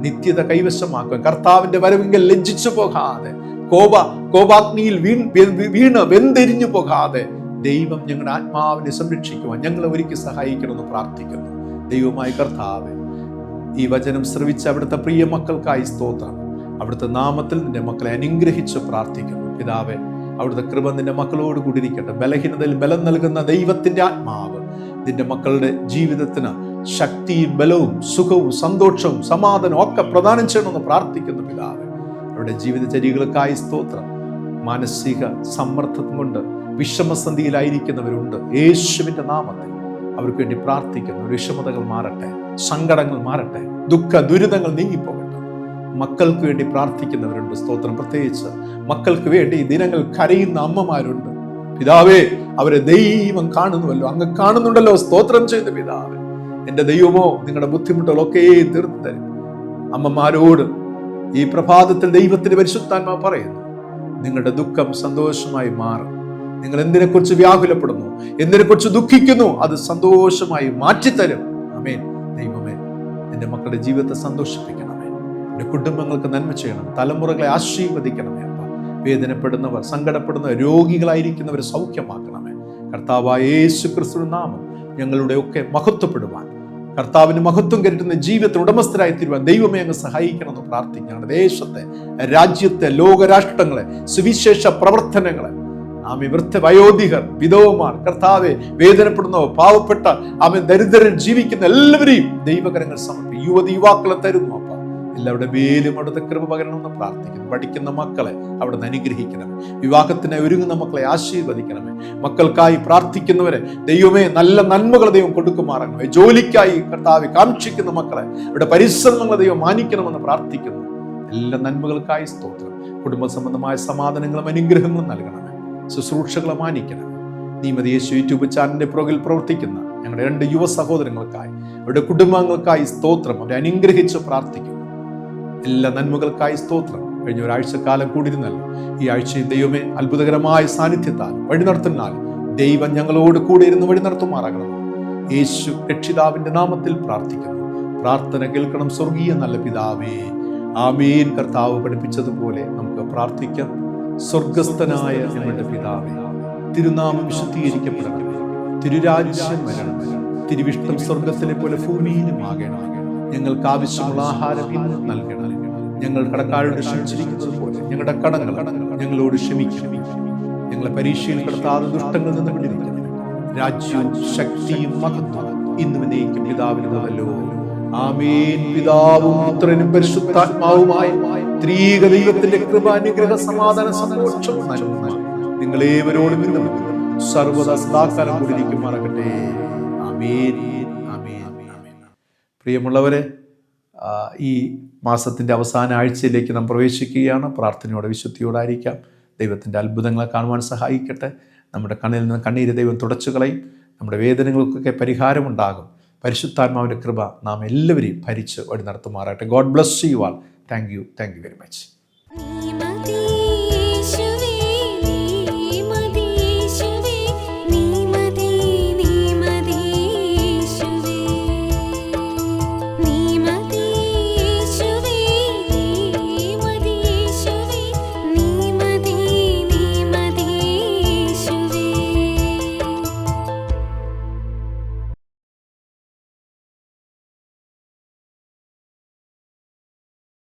നിത്യത കൈവശമാക്കുക. കർത്താവിൻ്റെ വരവെങ്കിൽ ലജ്ജിച്ചു പോകാതെ, കോപാഗ്നിയിൽ വീണ് വെന്തെരിഞ്ഞു പോകാതെ ദൈവം ഞങ്ങളുടെ ആത്മാവിനെ സംരക്ഷിക്കുവാൻ ഞങ്ങളെ ഒരുക്കി സഹായിക്കണമെന്ന് പ്രാർത്ഥിക്കുന്നു. ദൈവമായ കർത്താവേ, ഈ വചനം ശ്രവിച്ച് അവിടുത്തെ പ്രിയ മക്കൾക്കായി സ്തോത്രം. അവിടുത്തെ നാമത്തിൽ നിന്റെ മക്കളെ അനുഗ്രഹിച്ച് പ്രാർത്ഥിക്കുന്നു. പിതാവേ, അവിടുത്തെ കൃപ നിന്റെ മക്കളോട് കൂടിയിരിക്കട്ടെ. ബലഹീനതയിൽ ബലം നൽകുന്ന ദൈവത്തിൻ്റെ ആത്മാവ് നിന്റെ മക്കളുടെ ജീവിതത്തിന് ശക്തിയും ബലവും സുഖവും സന്തോഷവും സമാധാനവും ഒക്കെ പ്രദാനം ചെയ്യണമെന്ന് പ്രാർത്ഥിക്കുന്നു. പിതാവേ, അവരുടെ ജീവിതചര്യകൾക്കായി സ്തോത്രം. മാനസിക സമ്മർദ്ദം കൊണ്ട് വിഷമസന്ധിയിലായിരിക്കുന്നവരുണ്ട്. യേശുവിൻ്റെ നാമത്തിൽ അവർക്ക് വേണ്ടി പ്രാർത്ഥിക്കുന്നു. വിഷമതകൾ മാറട്ടെ, സങ്കടങ്ങൾ മാറട്ടെ, ദുഃഖ ദുരിതങ്ങൾ നീങ്ങിപ്പോകട്ടെ. മക്കൾക്ക് വേണ്ടി പ്രാർത്ഥിക്കുന്നവരുണ്ട്. സ്തോത്രം. പ്രത്യേകിച്ച് മക്കൾക്ക് വേണ്ടി ദിനങ്ങൾ കരയുന്ന അമ്മമാരുണ്ട്. പിതാവേ, അവരെ ദൈവം കാണുന്നുവല്ലോ, അങ്ങ് കാണുന്നുണ്ടല്ലോ. സ്തോത്രം ചെയ്ത പിതാവേ, എൻ്റെ ദൈവമോ നിങ്ങളുടെ ബുദ്ധിമുട്ടുകളൊക്കെ തീർന്നു തരും. അമ്മമാരോട് ഈ പ്രഭാതത്തിൽ ദൈവത്തിന്റെ പരിശുദ്ധാത്മാവ് പറയുന്നു, നിങ്ങളുടെ ദുഃഖം സന്തോഷമായി മാറും. നിങ്ങൾ എന്തിനെക്കുറിച്ച് വ്യാകുലപ്പെടുന്നു, എന്തിനെക്കുറിച്ച് ദുഃഖിക്കുന്നു, അത് സന്തോഷമായി മാറ്റിത്തരും. ആമേൻ. ദൈവമേ, എൻ്റെ മക്കളുടെ ജീവിതത്തെ സന്തോഷിപ്പിക്കണമേ. എൻ്റെ കുടുംബങ്ങൾക്ക് നന്മ ചെയ്യണം. തലമുറകളെ ആശീർവദിക്കണമേ. അപ്പ, വേദനപ്പെടുന്നവർ, സങ്കടപ്പെടുന്നവർ, രോഗികളായിരിക്കുന്നവരെ സൗഖ്യമാക്കണമേ. കർത്താവായ യേശു ക്രിസ്തുവിന്റെ നാമം ഞങ്ങളുടെ ഒക്കെ മഹത്വപ്പെടുവാൻ, കർത്താവിന് മഹത്വം കരുതുന്ന ജീവിതത്തിൽ ഉടമസ്ഥരായി തീരുവാൻ ദൈവമേ അങ്ങ് സഹായിക്കണമെന്ന് പ്രാർത്ഥിക്കുകയാണ്. ദേശത്തെ, രാജ്യത്തെ, ലോകരാഷ്ട്രങ്ങളെ, സുവിശേഷ പ്രവർത്തനങ്ങളെ, ആമേ, വൃദ്ധ വയോധികർ, വിധവമാർ, കർത്താവെ, വേദനപ്പെടുന്നവർ, പാവപ്പെട്ട ദരിദ്രൻ ജീവിക്കുന്ന എല്ലാവരെയും ദൈവകരങ്ങൾ സമർപ്പിക്കും. യുവാക്കളെ തരുന്നു. അപ്പ, എല്ലാവരുടെ മേലും അവിടുത്തെ കൃപ പകരണമെന്ന് പ്രാർത്ഥിക്കുന്നു. പഠിക്കുന്ന മക്കളെ അവിടുന്ന് അനുഗ്രഹിക്കണമേ. വിവാഹത്തിന് ഒരുങ്ങുന്ന മക്കളെ ആശീർവദിക്കണമേ. മക്കൾക്കായി പ്രാർത്ഥിക്കുന്നവരെ ദൈവമേ നല്ല നന്മകൾ ദൈവം കൊടുക്കുമാറാകണമേ. ജോലിക്കായി കർത്താവെ കാക്ഷിക്കുന്ന മക്കളെ അവിടെ പരിശ്രമങ്ങൾ ദൈവം മാനിക്കണമെന്ന് പ്രാർത്ഥിക്കുന്നു. എല്ലാ നന്മകൾക്കായി സ്തോത്രം. കുടുംബ സംബന്ധമായ സമാധാനങ്ങളും അനുഗ്രഹങ്ങളും നൽകണമേ. ശുശ്രൂഷകളെ മാനിക്കണം. നീമതി യേശു യൂട്യൂബ് ചാനലിന്റെ പുറകിൽ പ്രവർത്തിക്കുന്ന ഞങ്ങളുടെ 2 യുവ സഹോദരങ്ങൾക്കായി, അവരുടെ കുടുംബാംഗങ്ങൾക്കായി സ്തോത്രം. അവരെ അനുഗ്രഹിച്ച് പ്രാർത്ഥിക്കുന്നു. എല്ലാ നന്മകൾക്കായി സ്തോത്രം. കഴിഞ്ഞ ഒരാഴ്ചക്കാലം കൂടിയിരുന്നല്ലോ. ഈ ആഴ്ചയിൽ ദൈവമേ അത്ഭുതകരമായ സാന്നിധ്യത്താൽ വഴി നടത്തുന്നാൽ ദൈവം ഞങ്ങളോട് കൂടെ ഇരുന്ന് വഴി നടത്തുമാറാകണം. യേശു രക്ഷിതാവിന്റെ നാമത്തിൽ പ്രാർത്ഥിക്കുന്നു. പ്രാർത്ഥന കേൾക്കണം സ്വർഗീയ നല്ല പിതാവേ. ആമേൻ. കർത്താവ് പഠിപ്പിച്ചതുപോലെ നമുക്ക് പ്രാർത്ഥിക്കാം. സ്വർഗസ്ഥനായ ഞങ്ങളുടെ പിതാവേ, തിരുനാമം വിശുദ്ധീകരിക്കപ്പെടണമേ. തിരുരാജ്യം വരണമേ. തിരുവിഷ്ടം സ്വർഗത്തിലെ പോലെ ഭൂമിയിലുമാകണമേ. ഞങ്ങൾക്ക് ആവശ്യമുള്ള ആഹാരം ഇന്ന് നൽകണം. ഞങ്ങൾ കടക്കാരോട് ക്ഷമിച്ചിരിക്കുന്നത് പോലെ ഞങ്ങളുടെ കടങ്ങൾ ഞങ്ങളോട് ക്ഷമിക്കണം. ഞങ്ങളെ പരീക്ഷയിൽ കടത്താതെ ദുഷ്ടങ്ങളിൽ നിന്ന് വിടുവിക്കണം. രാജ്യവും ശക്തിയും മഹത്വവും ഇന്നും എന്നേക്കും പിതാവിനുള്ളതല്ലോ. ആമേൻ. പിതാവും പുത്രനും പരിശുദ്ധാത്മാവുമായ ത്രിയേക ദൈവത്തിന്റെ കൃപ, അനുഗ്രഹ, സമാധാന, സന്തോഷവും നിങ്ങളേവരോടും ഇന്നും സർവ്വദാ സദാകാലം കൂടിയിരിക്കുമാറാകട്ടെ. ആമേൻ. ആമേൻ. ആമേൻ. പ്രിയമുള്ളവരെ, ഈ മാസത്തിന്റെ അവസാന ആഴ്ചയിലേക്ക് നാം പ്രവേശിക്കുകയാണ്. പ്രാർത്ഥനയോടെ വിശുദ്ധിയോടായിരിക്കാം. ദൈവത്തിന്റെ അത്ഭുതങ്ങളെ കാണുവാൻ സഹായിക്കട്ടെ. നമ്മുടെ കണ്ണിൽ നിന്ന് കണ്ണീര് ദൈവം തുടച്ചു കളയും. നമ്മുടെ വേദനകൾക്കൊക്കെ പരിഹാരമുണ്ടാകും. പരിശുദ്ധാത്മാവിന്റെ കൃപ നാം എല്ലാവരെയും ഭരിച്ച് വഴി നടത്തുമാറാകട്ടെ. God bless you all. Thank you very much.